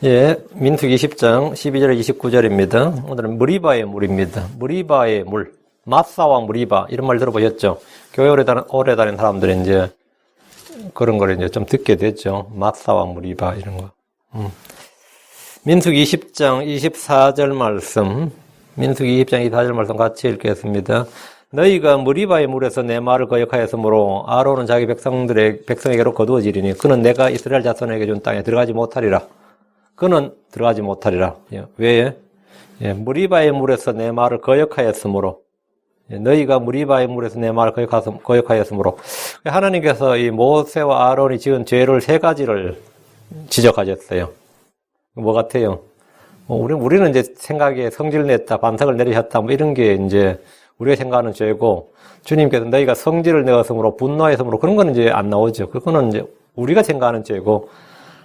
예, 민수기 10장 12절 29절입니다. 오늘은 무리바의 물입니다. 무리바의 물, 마사와 무리바 이런 말 들어보셨죠? 교회 오래 다닌 사람들은 이제 그런 걸 이제 좀 듣게 됐죠. 마사와 무리바 이런 거. 민수기 20장 24절 말씀, 민수기 20장 24절 말씀 같이 읽겠습니다. 너희가 무리바의 물에서 내 말을 거역하였으므로 아론은 자기 백성에게로 거두어지리니 그는 내가 이스라엘 자손에게 준 땅에 들어가지 못하리라. 그는 들어가지 못하리라. 왜? 무리바의 물에서 내 말을 거역하였으므로. 너희가 무리바의 물에서 내 말을 거역하였으므로. 하나님께서 이 모세와 아론이 지은 죄를 세 가지를 지적하셨어요. 뭐 같아요? 우리는 이제 생각에 성질 냈다, 반석을 내리셨다, 뭐 이런 게 이제 우리가 생각하는 죄고, 주님께서 너희가 성질을 내었으므로, 분노하였으므로 그런 거는 이제 안 나오죠. 그거는 이제 우리가 생각하는 죄고,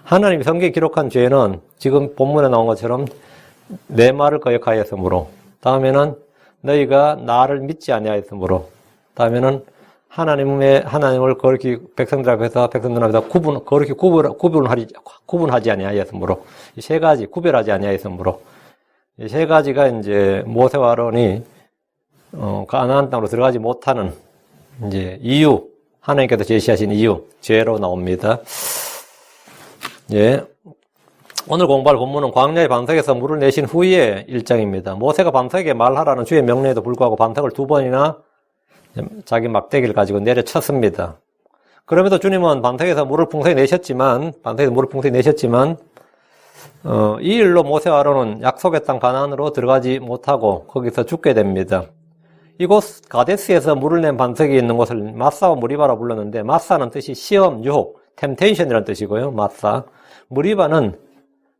하나님이 성경에 기록한 죄는 지금 본문에 나온 것처럼 내 말을 거역하였으므로, 다음에는 너희가 나를 믿지 아니하였으므로, 다음에는 하나님을 그렇게 백성들 앞에서 그렇게 구분하지 아니하였으므로, 이 세 가지 구별하지 아니하였으므로, 이 세 가지가 이제 모세와 아론이 가나안 땅으로 들어가지 못하는 이제 이유, 하나님께서 제시하신 이유, 죄로 나옵니다. 예. 오늘 공부할 본문은 광야의 반석에서 물을 내신 후의 일장입니다. 모세가 반석에게 말하라는 주의 명령에도 불구하고 반석을 2번이나 자기 막대기를 가지고 내려쳤습니다. 그럼에도 주님은 반석에서 물을 풍성히 내셨지만, 이 일로 모세와 아론은 약속의 땅 가나안으로 들어가지 못하고 거기서 죽게 됩니다. 이곳 가데스에서 물을 낸 반석이 있는 곳을 마사와 무리바라 불렀는데, 마사는 뜻이 시험, 유혹, 템테이션이라는 뜻이고요. 마사. 무리바는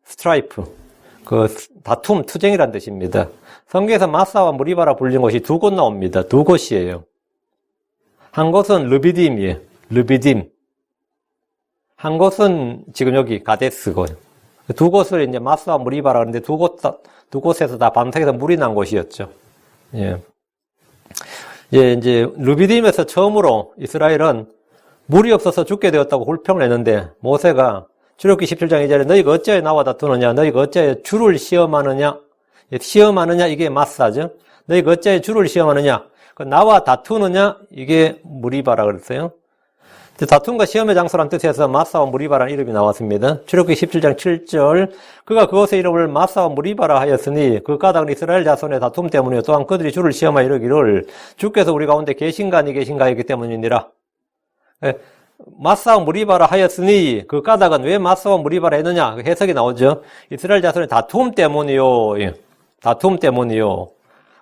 스트라이프, 다툼, 투쟁이라는 뜻입니다. 성경에서 마사와 무리바라 불린 곳이 두 곳 나옵니다. 두 곳이에요. 한 곳은 르비딤이에요. 르비딤. 한 곳은 지금 여기 가데스고요. 두 곳을 이제 마사와 무리바라 하는데 두 곳에서 다 반석에서 물이 난 곳이었죠. 예. 예, 이제 르비딤에서 처음으로 이스라엘은 물이 없어서 죽게 되었다고 불평을 했는데, 모세가 출애굽기 17장 2절에 너희가 어찌하여 나와 다투느냐, 너희가 어찌하여 주를 시험하느냐, 이게 마사죠. 너희가 어찌하여 주를 시험하느냐, 나와 다투느냐, 이게 무리바라 그랬어요. 다툼과 시험의 장소란 뜻에서 마사와 무리바라는 이름이 나왔습니다. 출애굽기 17장 7절, 그가 그곳의 이름을 마사와 무리바라 하였으니 그 까닭은 이스라엘 자손의 다툼 때문이요 또한 그들이 주를 시험하여 이르기를 주께서 우리 가운데 계신가 아니 계신가 했기 때문이니라. 마사와 무리바라 하였으니 그 까닭은 왜 마사와 무리바라 했느냐, 해석이 나오죠. 이스라엘 자손의 다툼 때문이요. 다툼 때문이요.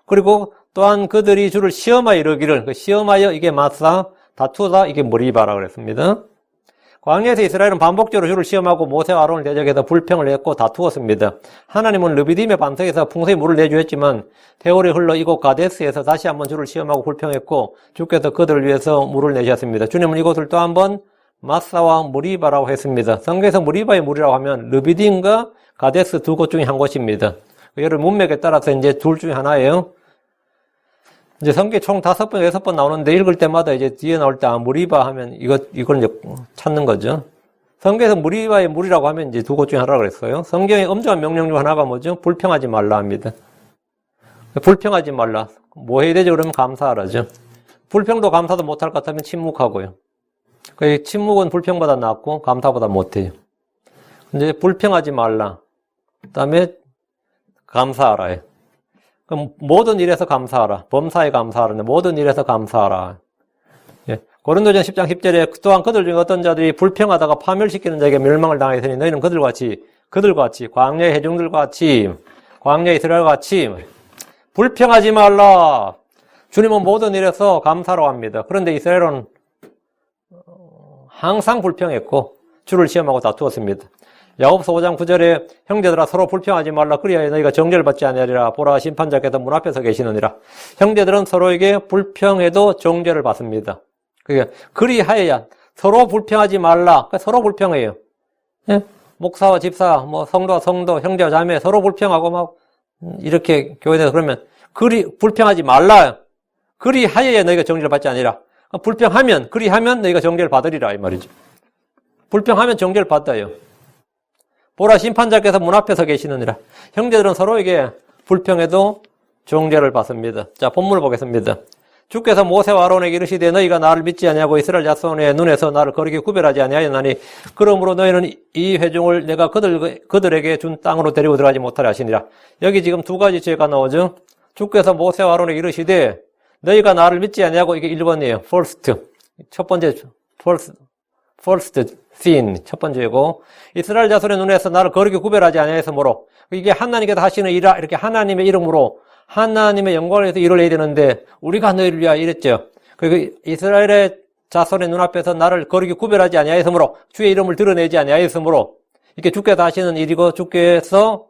그리고 또한 그들이 주를 시험하여 이르기를, 시험하여 이게 마사, 다투다 이게 무리바라 그랬습니다. 광야에서 이스라엘은 반복적으로 주를 시험하고 모세와 아론을 대적해서 불평을 했고 다투었습니다. 하나님은 르비딤의 반석에서 풍성히 물을 내주었지만 세월이 흘러 이곳 가데스에서 다시 한번 주를 시험하고 불평했고 주께서 그들을 위해서 물을 내셨습니다. 주님은 이곳을 또 한번 마사와 무리바라고 했습니다. 성경에서 무리바의 물이라고 하면 르비딤과 가데스 두 곳 중에 한 곳입니다. 여러 문맥에 따라서 이제 둘 중에 하나예요. 이제 성경에 총 5번, 6번 나오는데 읽을 때마다 이제 뒤에 나올 때 무리바 하면 이걸 이제 찾는 거죠. 성경에서 무리바의 물이라고 하면 이제 두 곳 중에 하나라고 그랬어요. 성경의 엄정한 명령 중 하나가 뭐죠? 불평하지 말라 합니다. 불평하지 말라. 뭐 해야 되죠? 그러면 감사하라죠. 불평도 감사도 못할 것 같으면 침묵하고요. 침묵은 불평보다 낫고 감사보다 못해요. 근데 불평하지 말라. 그 다음에 감사하라요. 그럼 모든 일에서 감사하라. 범사에 감사하라. 모든 일에서 감사하라. 예. 고린도전 10장 10절에 또한 그들 중에 어떤 자들이 불평하다가 파멸시키는 자에게 멸망을 당하였으니 너희는 그들과 같이 광야의 회중들과 같이 광야의 이스라엘과 같이 불평하지 말라. 주님은 모든 일에서 감사로 합니다. 그런데 이스라엘은 항상 불평했고 주를 시험하고 다투었습니다. 야고보서 5장 9절에 형제들아 서로 불평하지 말라. 그리하여 너희가 정죄를 받지 아니하리라. 보라 심판자께서 문 앞에서 계시느니라. 형제들은 서로에게 불평해도 정죄를 받습니다. 그리하여야 서로 불평하지 말라. 서로 불평해요. 예? 목사와 집사, 성도와 성도, 형제와 자매 서로 불평하고 막 이렇게 교회에서 그러면 불평하지 말라. 그리하여야 너희가 정죄를 받지 아니라. 그리하면 너희가 정죄를 받으리라 이 말이죠. 불평하면 정죄를 받아요. 보라 심판자께서 문 앞에 서 계시느니라. 형제들은 서로에게 불평해도 종죄를 받습니다. 자, 본문을 보겠습니다. 주께서 모세와 아론에게 이르시되 너희가 나를 믿지 아니하고 이스라엘 자손의 눈에서 나를 거룩히 구별하지 아니하였나니 그러므로 너희는 이 회중을 내가 그들에게 준 땅으로 데리고 들어가지 못하려 하시니라. 여기 지금 두 가지 죄가 나오죠. 주께서 모세와 아론에게 이르시되 너희가 나를 믿지 아니하고 이게 1번이에요. first. 첫 번째 first sin 첫 번째고 이스라엘 자손의 눈에서 나를 거룩히 구별하지 아니하였으므로 이게 하나님께서 하시는 일이라 이렇게 하나님의 이름으로 하나님의 영광을 위해서 일을 해야 되는데 우리가 너희를 위하여 이랬죠. 그리고 이스라엘의 자손의 눈앞에서 나를 거룩히 구별하지 아니하였으므로 주의 이름을 드러내지 아니하였으므로 이렇게 주께서 하시는 일이고 주께서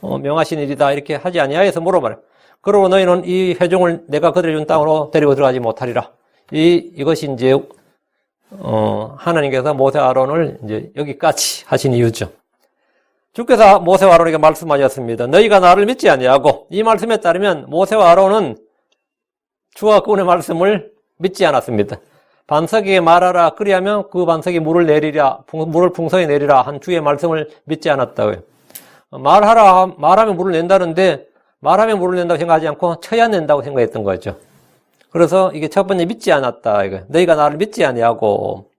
명하신 일이다 이렇게 하지 아니하였으므로 말이야. 그러고 너희는 이 회중을 내가 그들의 준 땅으로 데리고 들어가지 못하리라. 이것이 이제 하나님께서 모세 아론을 이제 여기까지 하신 이유죠. 주께서 모세와 아론에게 말씀하셨습니다. 너희가 나를 믿지 아니하고 이 말씀에 따르면 모세와 아론은 주와 그분의 말씀을 믿지 않았습니다. 반석에게 말하라 그리하면 그 반석이 물을 내리라 물을 풍성히 내리라 한 주의 말씀을 믿지 않았다고요. 말하면 물을 낸다는데 말하면 물을 낸다고 생각하지 않고 쳐야 낸다고 생각했던 거죠. 그래서 이게 첫 번째 믿지 않았다 이거. 너희가 나를 믿지 아니하고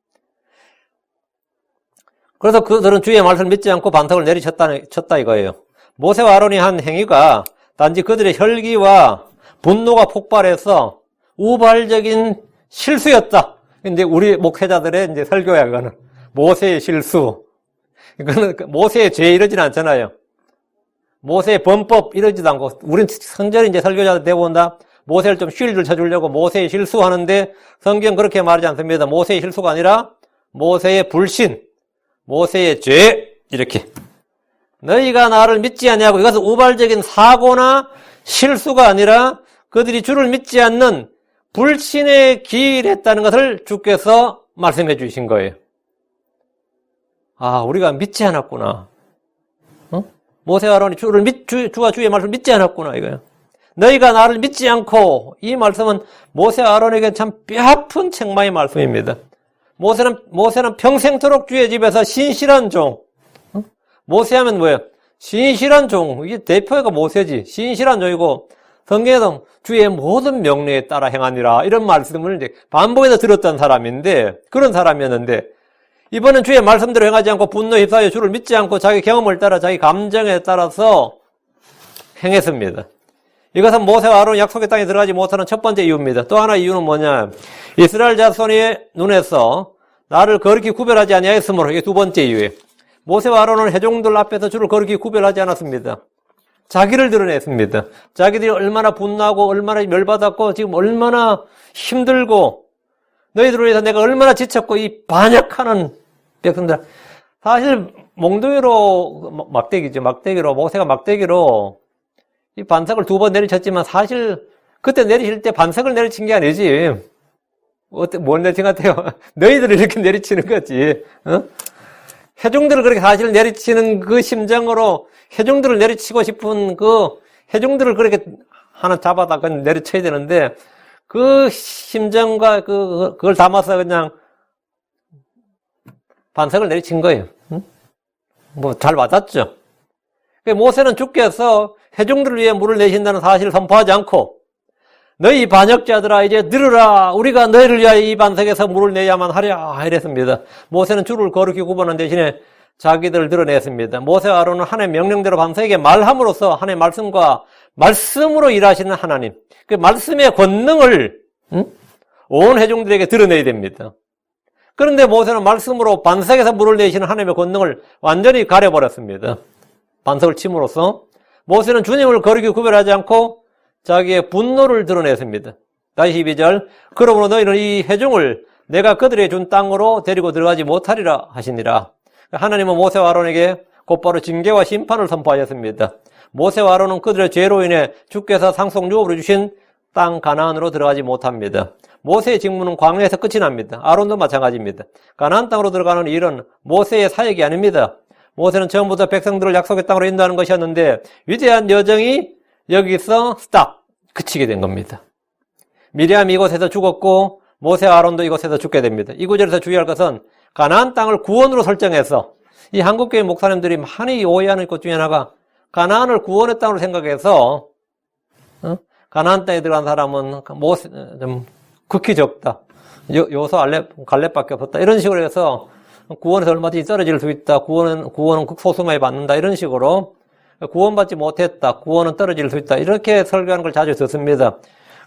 그래서 그들은 주의 말씀을 믿지 않고 반석을 내리쳤다 이거예요. 모세와 아론이 한 행위가 단지 그들의 혈기와 분노가 폭발해서 우발적인 실수였다. 근데 우리 목회자들의 이제 설교야, 이거는. 모세의 실수. 이거는 모세의 죄 이러지는 않잖아요. 모세의 범법 이러지도 않고, 우린 성전에 이제 설교자들 되고 온다. 모세를 좀 쉴드를 쳐주려고 모세의 실수하는데 성경 그렇게 말하지 않습니다. 모세의 실수가 아니라 모세의 불신. 모세의 죄 이렇게 너희가 나를 믿지 아니하고 이것은 우발적인 사고나 실수가 아니라 그들이 주를 믿지 않는 불신의 기일했다는 것을 주께서 말씀해 주신 거예요. 아, 우리가 믿지 않았구나. 모세와 아론이 주와 주의 말씀을 믿지 않았구나 이거예요. 너희가 나를 믿지 않고 이 말씀은 모세와 아론에게 참 뼈아픈 책망의 말씀입니다. 모세는 평생토록 주의 집에서 신실한 종. 모세하면 뭐예요? 신실한 종. 이게 대표가 모세지. 신실한 종이고 성경에서 주의 모든 명령에 따라 행하니라 이런 말씀을 이제 반복해서 들었던 사람인데 그런 사람이었는데 이번엔 주의 말씀대로 행하지 않고 분노에 휩싸여 주를 믿지 않고 자기 경험을 따라 자기 감정에 따라서 행했습니다. 이것은 모세와 아론이 약속의 땅에 들어가지 못하는 첫 번째 이유입니다. 또 하나 이유는 뭐냐? 이스라엘 자손의 눈에서 나를 거룩히 구별하지 아니하였으므로 이게 두 번째 이유예요. 모세와 아론은 회중들 앞에서 주를 거룩히 구별하지 않았습니다. 자기를 드러냈습니다. 자기들이 얼마나 분노하고 얼마나 멸받았고 지금 얼마나 힘들고 너희들을 위해서 내가 얼마나 지쳤고 이 반역하는 백성들. 사실 몽둥이로 막대기로 모세가 막대기로 이 반석을 두 번 내리쳤지만 사실 그때 내리실 때 반석을 내리친 게 아니지. 뭘 내리친 것 같아요? 너희들을 이렇게 내리치는 거지. 회중들을 그렇게 사실 내리치는 그 심정으로 회중들을 내리치고 싶은 그 회중들을 그렇게 하나 잡아다 그냥 내리쳐야 되는데 그 심정과 그걸 담아서 그냥 반석을 내리친 거예요. 뭐 잘 맞았죠. 모세는 주께서 회중들을 위해 물을 내신다는 사실을 선포하지 않고 너희 반역자들아 이제 들으라 우리가 너희를 위하여 이 반석에서 물을 내야만 하랴 이랬습니다. 모세는 주를 거룩히 구분하는 대신에 자기들을 드러냈습니다. 모세와 아론은 하나님의 명령대로 반석에게 말함으로써 하나님의 말씀과 말씀으로 일하시는 하나님 그 말씀의 권능을 온 회중들에게 드러내야 됩니다. 그런데 모세는 말씀으로 반석에서 물을 내시는 하나님의 권능을 완전히 가려버렸습니다. 반석을 침으로써 모세는 주님을 거룩히 구별하지 않고 자기의 분노를 드러냈습니다. 다시 12절 그러므로 너희는 이 회중을 내가 그들에게 준 땅으로 데리고 들어가지 못하리라 하시니라. 하나님은 모세와 아론에게 곧바로 징계와 심판을 선포하셨습니다. 모세와 아론은 그들의 죄로 인해 주께서 상속유업으로 주신 땅 가나안으로 들어가지 못합니다. 모세의 직무는 광야에서 끝이 납니다. 아론도 마찬가지입니다. 가나안 땅으로 들어가는 일은 모세의 사역이 아닙니다. 모세는 처음부터 백성들을 약속의 땅으로 인도하는 것이었는데 위대한 여정이 여기서 스탑! 그치게 된 겁니다. 미리암이 이곳에서 죽었고 모세와 아론도 이곳에서 죽게 됩니다. 이 구절에서 주의할 것은 가나안 땅을 구원으로 설정해서 이 한국교회 목사님들이 많이 오해하는 것 중에 하나가 가나안을 구원의 땅으로 생각해서 가나안 땅에 들어간 사람은 좀 극히 적다. 요소 갈렙밖에 없었다. 이런 식으로 해서 구원에서 얼마든지 떨어질 수 있다. 구원은 극소수만이 받는다. 이런 식으로 구원받지 못했다. 구원은 떨어질 수 있다. 이렇게 설교하는 걸 자주 듣습니다.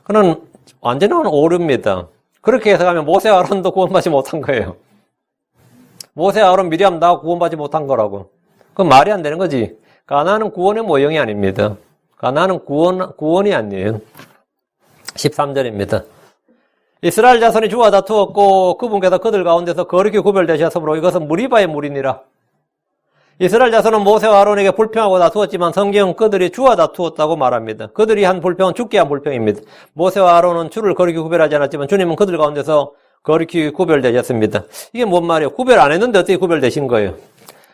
그는 완전한 오류입니다. 그렇게 해석하면 모세와 아론도 구원받지 못한 거예요. 모세와 아론, 미리암 다 구원받지 못한 거라고. 그건 말이 안 되는 거지. 가나안은 구원의 모형이 아닙니다. 가나안은 구원이 아니에요. 13절입니다. 이스라엘 자손이 주와 다투었고 그분께서 그들 가운데서 거룩히 구별되셨으므로 이것은 무리바의 무리니라. 이스라엘 자손은 모세와 아론에게 불평하고 다투었지만 성경은 그들이 주와 다투었다고 말합니다. 그들이 한 불평은 주께 한 불평입니다. 모세와 아론은 주를 거룩히 구별하지 않았지만 주님은 그들 가운데서 거룩히 구별되셨습니다. 이게 뭔 말이에요? 구별 안 했는데 어떻게 구별되신 거예요?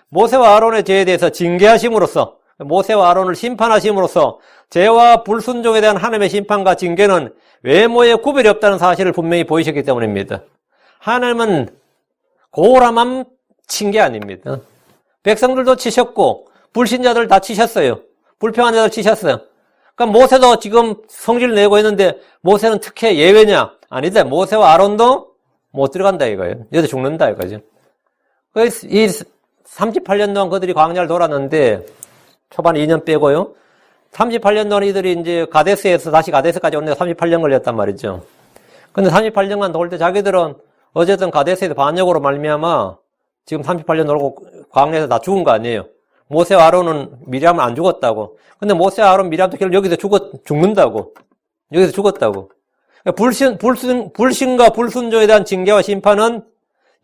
모세와 아론의 죄에 대해서 징계하심으로써, 모세와 아론을 심판하심으로써 죄와 불순종에 대한 하나님의 심판과 징계는 외모에 구별이 없다는 사실을 분명히 보이셨기 때문입니다. 하나님은 고라만 친 게 아닙니다. 백성들도 치셨고 불신자들 다 치셨어요. 불평한 자들 치셨어요. 그러니까 모세도 지금 성질을 내고 있는데 모세는 특혜 예외냐? 아니다. 모세와 아론도 못 들어간다 이거예요. 여기서 죽는다 이거죠. 이 38년 동안 그들이 광야를 돌았는데 초반 2년 빼고요. 38년 동안 이들이 이제 가데스에서 다시 가데스까지 오는데 38년 걸렸단 말이죠. 근데 38년간 돌 때 자기들은 어쨌든 가데스에서 반역으로 말미암아 지금 38년 놀고 광야에서 다 죽은 거 아니에요. 모세와 아론은 미리암은 안 죽었다고. 근데 모세와 아론, 미리암도 결국 여기서 죽는다고. 여기서 죽었다고. 불신과 불순종에 대한 징계와 심판은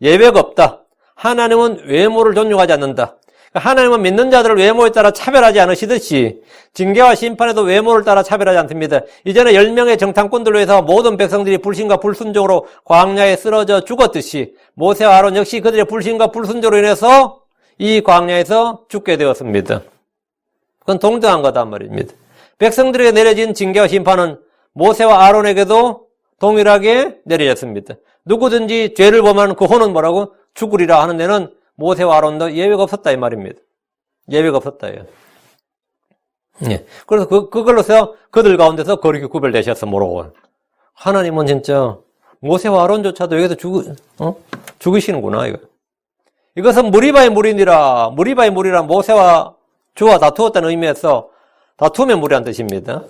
예외가 없다. 하나님은 외모를 존중하지 않는다. 하나님은 믿는 자들을 외모에 따라 차별하지 않으시듯이 징계와 심판에도 외모를 따라 차별하지 않습니다. 이전에 10명의 정탐꾼들로 해서 모든 백성들이 불신과 불순종으로 광야에 쓰러져 죽었듯이 모세와 아론 역시 그들의 불신과 불순종으로 인해서 이 광야에서 죽게 되었습니다. 그건 동등한 거단 말입니다. 백성들에게 내려진 징계와 심판은 모세와 아론에게도 동일하게 내려졌습니다. 누구든지 죄를 범하는 그 호는 뭐라고? 죽으리라 하는 데는 모세와 아론도 예외가 없었다 이 말입니다. 예외가 없었다. 예. 그래서 그걸로서 그들 가운데서 거룩히 구별되셔서 모르고 하나님은 진짜 모세와 아론조차도 여기서 죽이시는구나 이거. 이것은 무리바의 무리니라. 무리바의 무리라 모세와 주와 다투었다는 의미에서 다툼의 무리란 뜻입니다.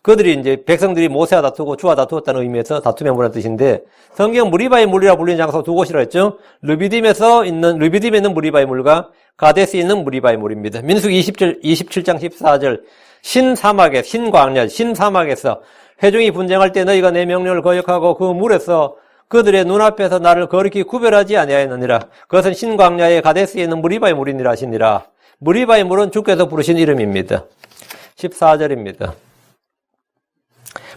그들이 이제 백성들이 모세와 다투고 주와 다투었다는 의미에서 다툼의 무리란 뜻인데 성경 무리바의 무리라 불리는 장소 두 곳이라 했죠. 르비딤에 있는 무리바의 물과 가데스에 있는 무리바의 물입니다. 민수기 27장 14절 신사막에 신광야 신사막에서 회중이 분쟁할 때 너희가 내 명령을 거역하고 그 물에서 그들의 눈앞에서 나를 거룩히 구별하지 아니하였느니라. 그것은 신광야의 가데스에 있는 무리바의 물이니라 하시니라. 무리바의 물은 주께서 부르신 이름입니다. 14절입니다.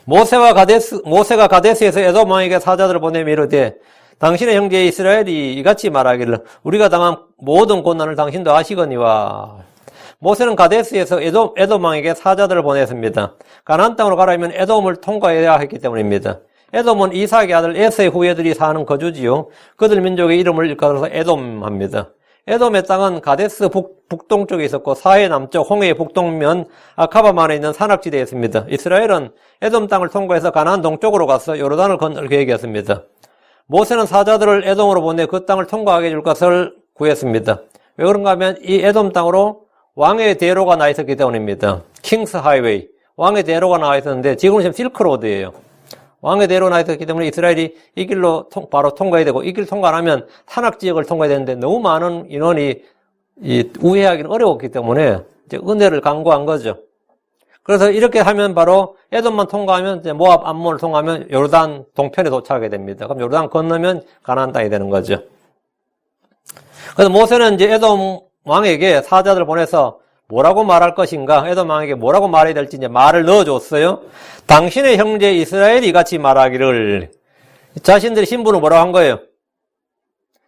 모세가 가데스에서 에돔 왕에게 사자들을 보내며 이르되 당신의 형제 이스라엘이 이같이 말하기를 우리가 당한 모든 고난을 당신도 아시거니와. 모세는 가데스에서 에돔 왕에게 사자들을 보냈습니다. 가나안 땅으로 가라면 에돔을 통과해야 했기 때문입니다. 에돔은 이삭의 아들 에서의 후예들이 사는 거주지요. 그들 민족의 이름을 일컬어서 에돔합니다. 에돔의 땅은 가데스 북동쪽에 있었고 사해 남쪽 홍해의 북동면 아카바만에 있는 산악지대에 있습니다. 이스라엘은 에돔 땅을 통과해서 가나안 동쪽으로 가서 요르단을 건널 계획이었습니다. 모세는 사자들을 에돔으로 보내 그 땅을 통과하게 해줄 것을 구했습니다. 왜 그런가 하면 이 에돔 땅으로 왕의 대로가 나 있었기 때문입니다. 킹스 하이웨이, 왕의 대로가 나와 있었는데 지금은 지금 실크로드예요. 왕의 대로 나 있었기 때문에 이스라엘이 이 길로 바로 통과해야 되고 이 길 통과 안 하면 산악지역을 통과해야 되는데 너무 많은 인원이 우회하기는 어려웠기 때문에 이제 은혜를 강구한 거죠. 그래서 이렇게 하면 바로 에돔만 통과하면 이제 모압 암몬을 통과하면 요르단 동편에 도착하게 됩니다. 그럼 요르단 건너면 가나안 땅이 되는 거죠. 그래서 모세는 이제 에돔 왕에게 사자들을 보내서 뭐라고 말할 것인가? 에돔 왕에게 뭐라고 말해야 될지 이제 말을 넣어줬어요. 당신의 형제 이스라엘이 같이 말하기를. 자신들의 신분을 뭐라고 한 거예요?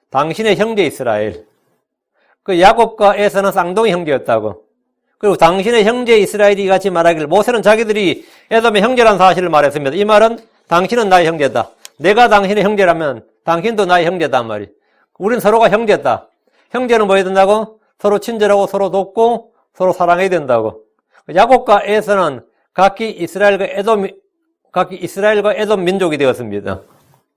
당신의 형제 이스라엘. 그 야곱과 에서는 쌍둥이 형제였다고. 그리고 당신의 형제 이스라엘이 같이 말하기를. 모세는 자기들이 에돔의 형제라는 사실을 말했습니다. 이 말은 당신은 나의 형제다. 내가 당신의 형제라면 당신도 나의 형제다 말이. 우린 서로가 형제다. 형제는 뭐 해야 된다고? 서로 친절하고 서로 돕고 서로 사랑해야 된다고. 야곱과 에서는 각기 이스라엘과 에돔 민족이 되었습니다.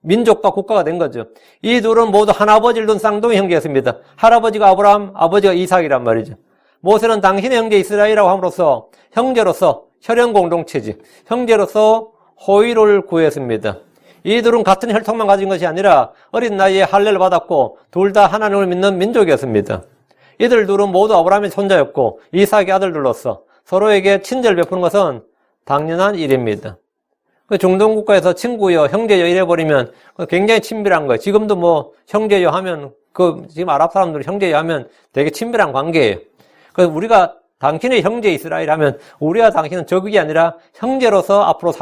민족과 국가가 된 거죠. 이 둘은 모두 한 아버지를 둔 쌍둥이 형제였습니다. 할아버지가 아브라함, 아버지가 이삭이란 말이죠. 모세는 당신의 형제 이스라엘이라고 함으로써 형제로서 혈연 공동체지, 형제로서 호의를 구했습니다. 이들은 같은 혈통만 가진 것이 아니라 어린 나이에 할례를 받았고 둘 다 하나님을 믿는 민족이었습니다. 이들 둘은 모두 아브라함의 손자였고 이삭의 아들들로서 서로에게 친절을 베푸는 것은 당연한 일입니다. 그 중동 국가에서 친구여, 형제여 이래버리면 굉장히 친밀한 거예요. 지금도 뭐 형제여 하면 지금 아랍 사람들은 형제여 하면 되게 친밀한 관계예요. 그래서 우리가 당신의 형제 이스라엘 하면 우리와 당신은 적이 아니라 형제로서 앞으로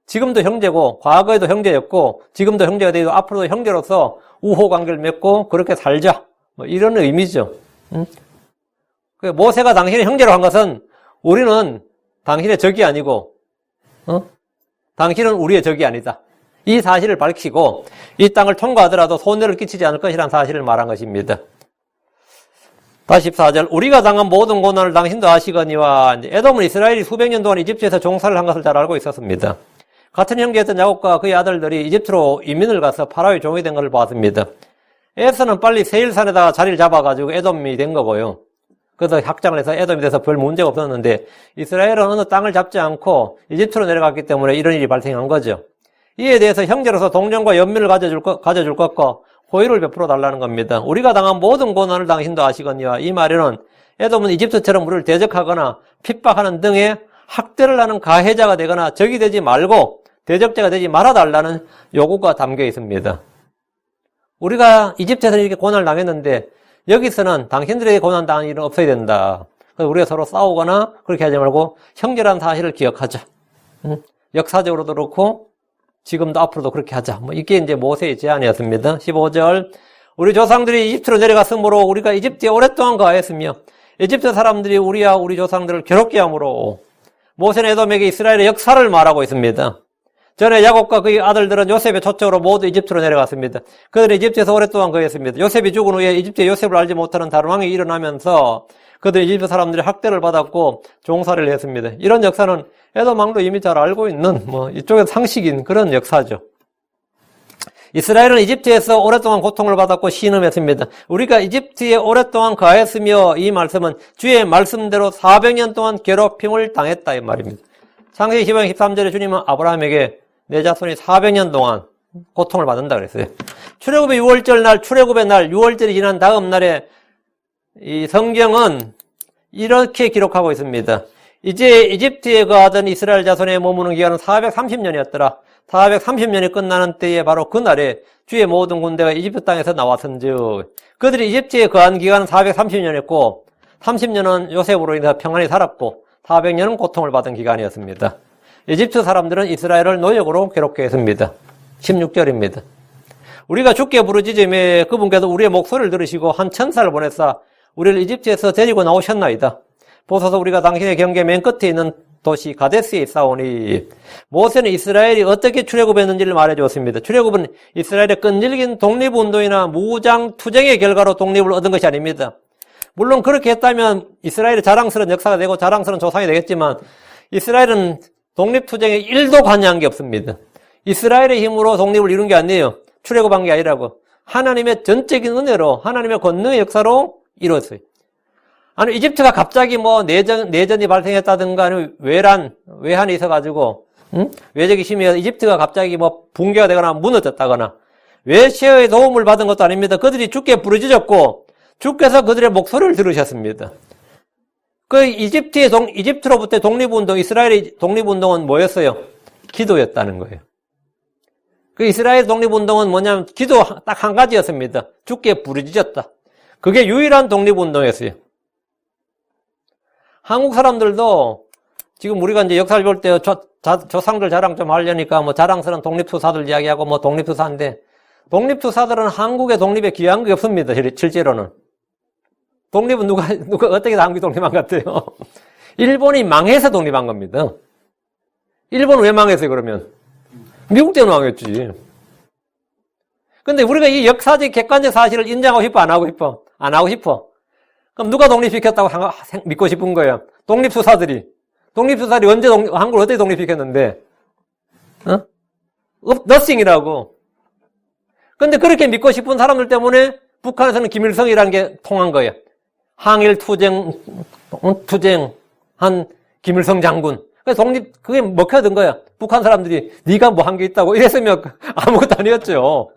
지금도 형제고 과거에도 형제였고 지금도 형제가 되고 앞으로도 형제로서 우호 관계를 맺고 그렇게 살자. 뭐 이런 의미죠. 모세가 당신의 형제로 한 것은 우리는 당신의 적이 아니고 당신은 우리의 적이 아니다. 이 사실을 밝히고 이 땅을 통과하더라도 손해를 끼치지 않을 것이라는 사실을 말한 것입니다. 다시 14절 우리가 당한 모든 고난을 당신도 아시거니와 에돔은 이스라엘이 수백 년 동안 이집트에서 종살을 한 것을 잘 알고 있었습니다. 같은 형제였던 야곱과 그의 아들들이 이집트로 이민을 가서 파라오의 종이 된 것을 봤습니다. 에서는 빨리 세일산에다가 자리를 잡아가지고 에돔이 된 거고요. 그래서 확장을 해서 에돔이 돼서 별 문제가 없었는데 이스라엘은 어느 땅을 잡지 않고 이집트로 내려갔기 때문에 이런 일이 발생한 거죠. 이에 대해서 형제로서 동정과 연민을 가져줄 것과 호의를 베풀어 달라는 겁니다. 우리가 당한 모든 고난을 당신도 아시거니와 이 말에는 에돔은 이집트처럼 우리를 대적하거나 핍박하는 등의 학대를 하는 가해자가 되거나 적이 되지 말고 대적자가 되지 말아달라는 요구가 담겨 있습니다. 우리가 이집트에서 이렇게 고난을 당했는데 여기서는 당신들에게 고난 당한 일은 없어야 된다. 그래서 우리가 서로 싸우거나 그렇게 하지 말고 형제라는 사실을 기억하자. 역사적으로도 그렇고 지금도 앞으로도 그렇게 하자. 뭐 이게 이제 모세의 제안이었습니다. 15절 우리 조상들이 이집트로 내려갔으므로 우리가 이집트에 오랫동안 거하였으며 이집트 사람들이 우리와 우리 조상들을 괴롭게 함으로 모세는 에돔에게 이스라엘의 역사를 말하고 있습니다. 전에 야곱과 그의 아들들은 요셉의 초청으로 모두 이집트로 내려갔습니다. 그들은 이집트에서 오랫동안 거했습니다. 요셉이 죽은 후에 이집트에 요셉을 알지 못하는 다른 왕이 일어나면서 그들은 이집트 사람들이 학대를 받았고 종살이를 했습니다. 이런 역사는 에돔 왕도 이미 잘 알고 있는 이쪽에 상식인 그런 역사죠. 이스라엘은 이집트에서 오랫동안 고통을 받았고 신음했습니다. 우리가 이집트에 오랫동안 거했으며 이 말씀은 주의 말씀대로 400년 동안 괴롭힘을 당했다 이 말입니다. 창세기 10장 13절에 주님은 아브라함에게 내 자손이 400년 동안 고통을 받는다 그랬어요. 출애굽의 6월절 날, 출애굽의 날 6월절이 지난 다음 날에 이 성경은 이렇게 기록하고 있습니다. 이제 이집트에 거하던 이스라엘 자손의 머무는 기간은 430년이었더라. 430년이 끝나는 때에 바로 그날에 주의 모든 군대가 이집트 땅에서 나왔은즉 그들이 이집트에 거한 기간은 430년이었고 30년은 요셉으로 인해서 평안히 살았고 400년은 고통을 받은 기간이었습니다. 이집트 사람들은 이스라엘을 노역으로 괴롭게 했습니다. 16절입니다. 우리가 주께 부르짖으매 그분께서 우리의 목소리를 들으시고 한 천사를 보내사 우리를 이집트에서 데리고 나오셨나이다. 보소서 우리가 당신의 경계 맨 끝에 있는 도시 가데스에 있사오니 모세는 이스라엘이 어떻게 출애굽했는지를 말해주었습니다. 출애굽은 이스라엘의 끈질긴 독립운동이나 무장 투쟁의 결과로 독립을 얻은 것이 아닙니다. 물론 그렇게 했다면 이스라엘의 자랑스러운 역사가 되고 자랑스러운 조상이 되겠지만 이스라엘은 독립투쟁에 1도 관여한 게 없습니다. 이스라엘의 힘으로 독립을 이룬 게 아니에요. 출애굽한 게 아니라고. 하나님의 전적인 은혜로 하나님의 권능의 역사로 이루었어요. 아니 이집트가 갑자기 내전이 발생했다든가 아니면 외환이 있어가지고 외적이 심해서 이집트가 갑자기 붕괴가 되거나 무너졌다거나 외세의 도움을 받은 것도 아닙니다. 그들이 주께 부르짖었고 주께서 그들의 목소리를 들으셨습니다. 그 이집트로부터 독립운동, 이스라엘의 독립운동은 뭐였어요? 기도였다는 거예요. 그 이스라엘 독립운동은 뭐냐면 기도 딱 한 가지였습니다. 주께 부르짖었다. 그게 유일한 독립운동이었어요. 한국 사람들도 지금 우리가 이제 역사를 볼 때 조상들 자랑 좀 하려니까 자랑스러운 독립투사들 이야기하고 독립투사인데 독립투사들은 한국의 독립에 기여한 게 없습니다. 실제로는. 독립은 누가 어떻게 한국이 독립한 것 같아요? 일본이 망해서 독립한 겁니다. 일본은 왜 망했어요, 그러면? 미국 때문에 망했지. 근데 우리가 이 역사적 객관적 사실을 인정하고 싶어, 안 하고 싶어? 안 하고 싶어. 그럼 누가 독립시켰다고 믿고 싶은 거예요? 독립수사들이. 독립수사들이 언제 한국을 어떻게 독립시켰는데? nothing이라고. 근데 그렇게 믿고 싶은 사람들 때문에 북한에서는 김일성이라는 게 통한 거예요. 항일 투쟁한 김일성 장군. 그래서 그게 먹혀든 거야. 북한 사람들이 네가 뭐 한 게 있다고 이랬으면 아무것도 아니었죠.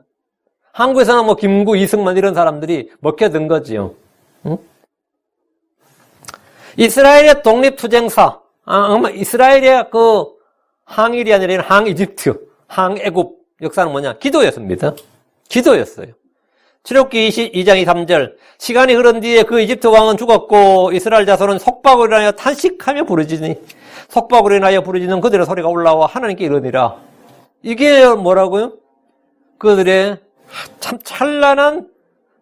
한국에서는 뭐 김구, 이승만 이런 사람들이 먹혀든 거지요. 응? 이스라엘의 독립투쟁사, 이스라엘의 그 항일이 아니라 항이집트, 항애굽 역사는 뭐냐? 기도였습니다. 기도였어요. 출애굽기 22장 23절 시간이 흐른 뒤에 그 이집트 왕은 죽었고 이스라엘 자손은 속박으로 인하여 탄식하며 부르짖으니 속박으로 인하여 부르짖는 그들의 소리가 올라와 하나님께 이르니라. 이게 뭐라고요? 그들의 참 찬란한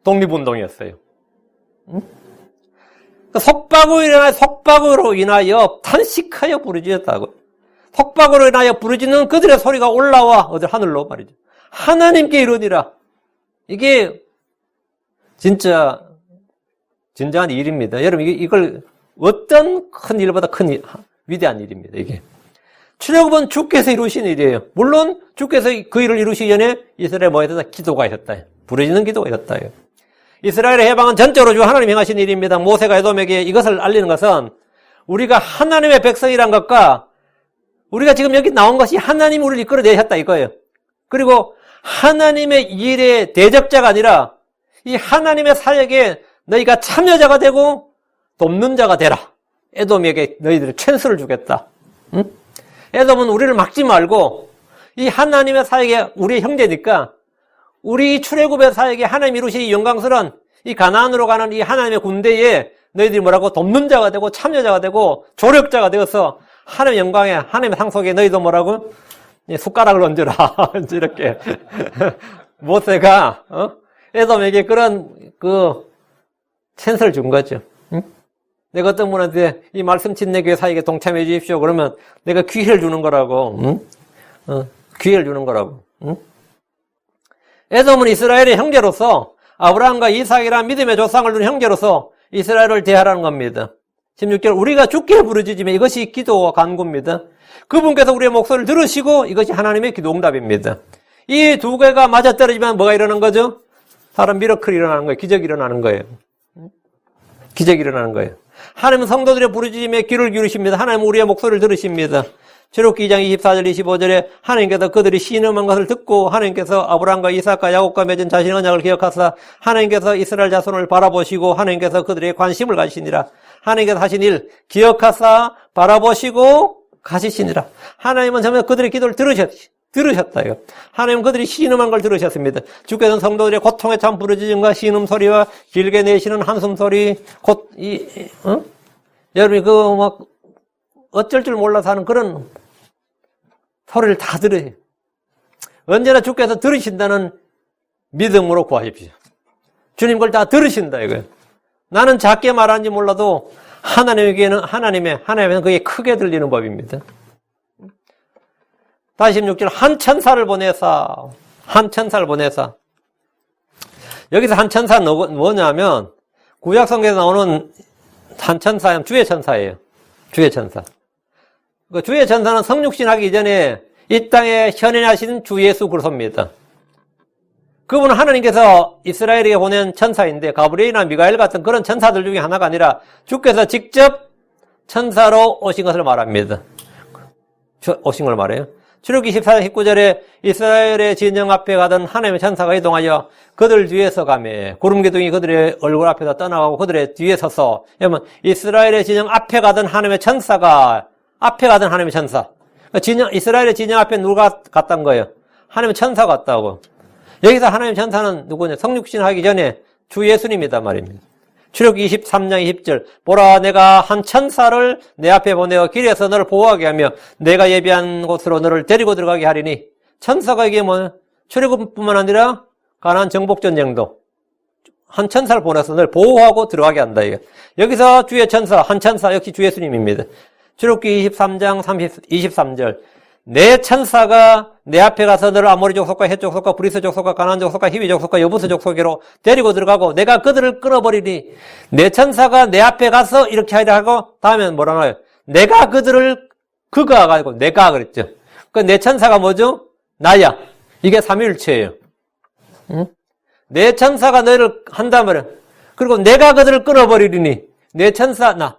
독립운동이었어요. 속박으로 인하여 탄식하여 부르짖었다고. 속박으로 인하여 부르짖는 그들의 소리가 올라와 어디 하늘로 말이죠. 하나님께 이르니라. 이게 진짜 진정한 일입니다. 여러분 이걸 어떤 큰 일보다 큰 위대한 일입니다. 이게 출애굽은 주께서 이루신 일이에요. 물론 주께서 그 일을 이루시기 전에 이스라엘 모여서 기도가 있었다. 부르짖는 기도가 있었다. 이스라엘의 해방은 전적으로 주 하나님이 행하신 일입니다. 모세가 에돔에게 이것을 알리는 것은 우리가 하나님의 백성이란 것과 우리가 지금 여기 나온 것이 하나님이 우리를 이끌어내셨다 이거예요. 그리고 하나님의 일의 대적자가 아니라 이 하나님의 사역에 너희가 참여자가 되고 돕는 자가 되라. 에돔에게 너희들 찬스를 주겠다. 응? 에돔은 우리를 막지 말고 이 하나님의 사역에 우리의 형제니까 우리 출애굽의 사역에 하나님 이루시 영광스러운 이 가나안으로 가는 이 하나님의 군대에 너희들이 뭐라고 돕는 자가 되고 참여자가 되고 조력자가 되어서 하나님의 영광에 하나님의 상속에 너희도 뭐라고 숟가락을 얹어라. 이렇게 모세가 에돔에게 그런 찬스를 준 거죠. 응? 내가 어떤 분한테 이 말씀 침례교회 사역에 동참해 주십시오. 그러면 내가 기회를 주는 거라고. 응? 기회를 주는 거라고. 응? 에돔은 이스라엘의 형제로서 아브라함과 이삭이라는 믿음의 조상을 둔 형제로서 이스라엘을 대하라는 겁니다. 16절 우리가 주께 부르짖으면 이것이 기도와 간구입니다. 그분께서 우리의 목소리를 들으시고 이것이 하나님의 기도 응답입니다. 이 두 개가 맞아떨어지면 뭐가 일어나는 거죠? 사람 미러클이 일어나는 거예요. 기적이 일어나는 거예요. 기적이 일어나는 거예요. 하나님은 성도들의 부르짖음에 귀를 기울이십니다. 하나님은 우리의 목소리를 들으십니다. 출애굽기 2장 24절 25절에 하나님께서 그들이 신음한 것을 듣고 하나님께서 아브라함과 이삭과 야곱과 맺은 자신의 언약을 기억하사 하나님께서 이스라엘 자손을 바라보시고 하나님께서 그들의 관심을 가지시니라. 하나님께서 하신 일 기억하사 바라보시고 가시시니라. 하나님은 정말 그들의 기도를 들으셨다요. 하나님은 그들이 신음한 걸 들으셨습니다. 주께서는 성도들의 고통에 참 부르짖음과 신음 소리와 길게 내쉬는 한숨 소리, 여러분이 어쩔 줄 몰라서 하는 그런 소리를 다 들으세요. 언제나 주께서 들으신다는 믿음으로 구하십시오. 주님 그걸 다 들으신다 이거예요. 나는 작게 말하는지 몰라도 하나님에게는 그게 크게 들리는 법입니다. 다시 16절 한 천사를 보내사 여기서 한 천사는 뭐냐면 구약 성경에 나오는 한 천사는 주의 천사예요. 주의 천사. 그 주의 천사는 성육신 하기 전에 이 땅에 현현하신 주 예수 그리스도입니다. 그분은 하나님께서 이스라엘에게 보낸 천사인데 가브리엘이나 미가엘 같은 그런 천사들 중에 하나가 아니라 주께서 직접 천사로 오신 것을 말합니다. 오신 걸 말해요. 출애굽기 14장 19절에 이스라엘의 진영 앞에 가던 하나님의 천사가 이동하여 그들 뒤에서 가매 구름기둥이 그들의 얼굴 앞에서 떠나가고 그들의 뒤에 서서 여러분 이스라엘의 진영 앞에 가던 하나님의 천사가 이스라엘의 진영 앞에 누가 갔던 거예요? 하나님의 천사가 갔다고. 여기서 하나님의 천사는 누구냐? 성육신 하기 전에 주 예수님이다 말입니다. 출애굽기 23장 20절 보라 내가 한 천사를 내 앞에 보내어 길에서 너를 보호하게 하며 내가 예비한 곳으로 너를 데리고 들어가게 하리니 천사가 이게 뭐냐? 출애굽뿐만 아니라 가나안 정복전쟁도 한 천사를 보내서 너를 보호하고 들어가게 한다. 이게. 여기서 주의 천사, 한 천사 역시 주 예수님입니다. 출애굽기 23장 23절 내 천사가 내 앞에 가서 너를 아모리 족속과 헷 족속과 브리스 족속과 가나안 족속과 히위 족속과 여부스 족속으로 데리고 들어가고 내가 그들을 끊어버리니 내 천사가 내 앞에 가서 이렇게 하려 하고 다음엔 뭐라 하나요? 내가 그들을 그가 아니고 내가 그랬죠. 그 내 천사가 뭐죠? 나야. 이게 삼위일체예요. 응? 내 천사가 너를 한단 말이야. 그리고 내가 그들을 끊어버리리니 내 천사 나.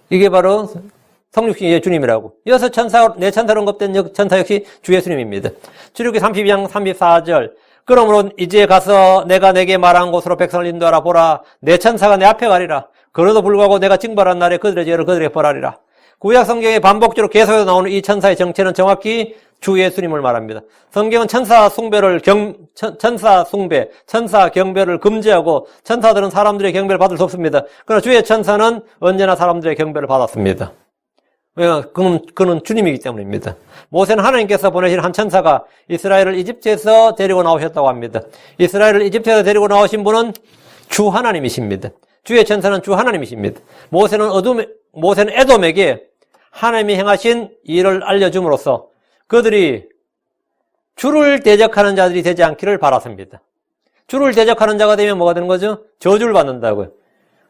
이게 바로 성육신의 주님이라고. 이어서 내 천사로 언급된 천사 역시 주 예수님입니다. 출애굽기 32장 34절. 그러므로 이제 가서 내가 내게 말한 곳으로 백성을 인도하라. 보라, 내 천사가 내 앞에 가리라. 그러도 불구하고 내가 징벌한 날에 그들의 죄를 그들에게 벌하리라. 구약 성경에 반복적으로 계속해서 나오는 이 천사의 정체는 정확히 주 예수님을 말합니다. 성경은 천사 숭배, 천사 경배를 금지하고 천사들은 사람들의 경배를 받을 수 없습니다. 그러나 주의 천사는 언제나 사람들의 경배를 받았습니다. 왜냐, 그는 주님이기 때문입니다. 모세는 하나님께서 보내신 한 천사가 이스라엘을 이집트에서 데리고 나오셨다고 합니다. 이스라엘을 이집트에서 데리고 나오신 분은 주 하나님이십니다. 주의 천사는 주 하나님이십니다. 모세는 에돔에게 하나님이 행하신 일을 알려줌으로써 그들이 주를 대적하는 자들이 되지 않기를 바랐습니다. 주를 대적하는 자가 되면 뭐가 되는 거죠? 저주를 받는다고요.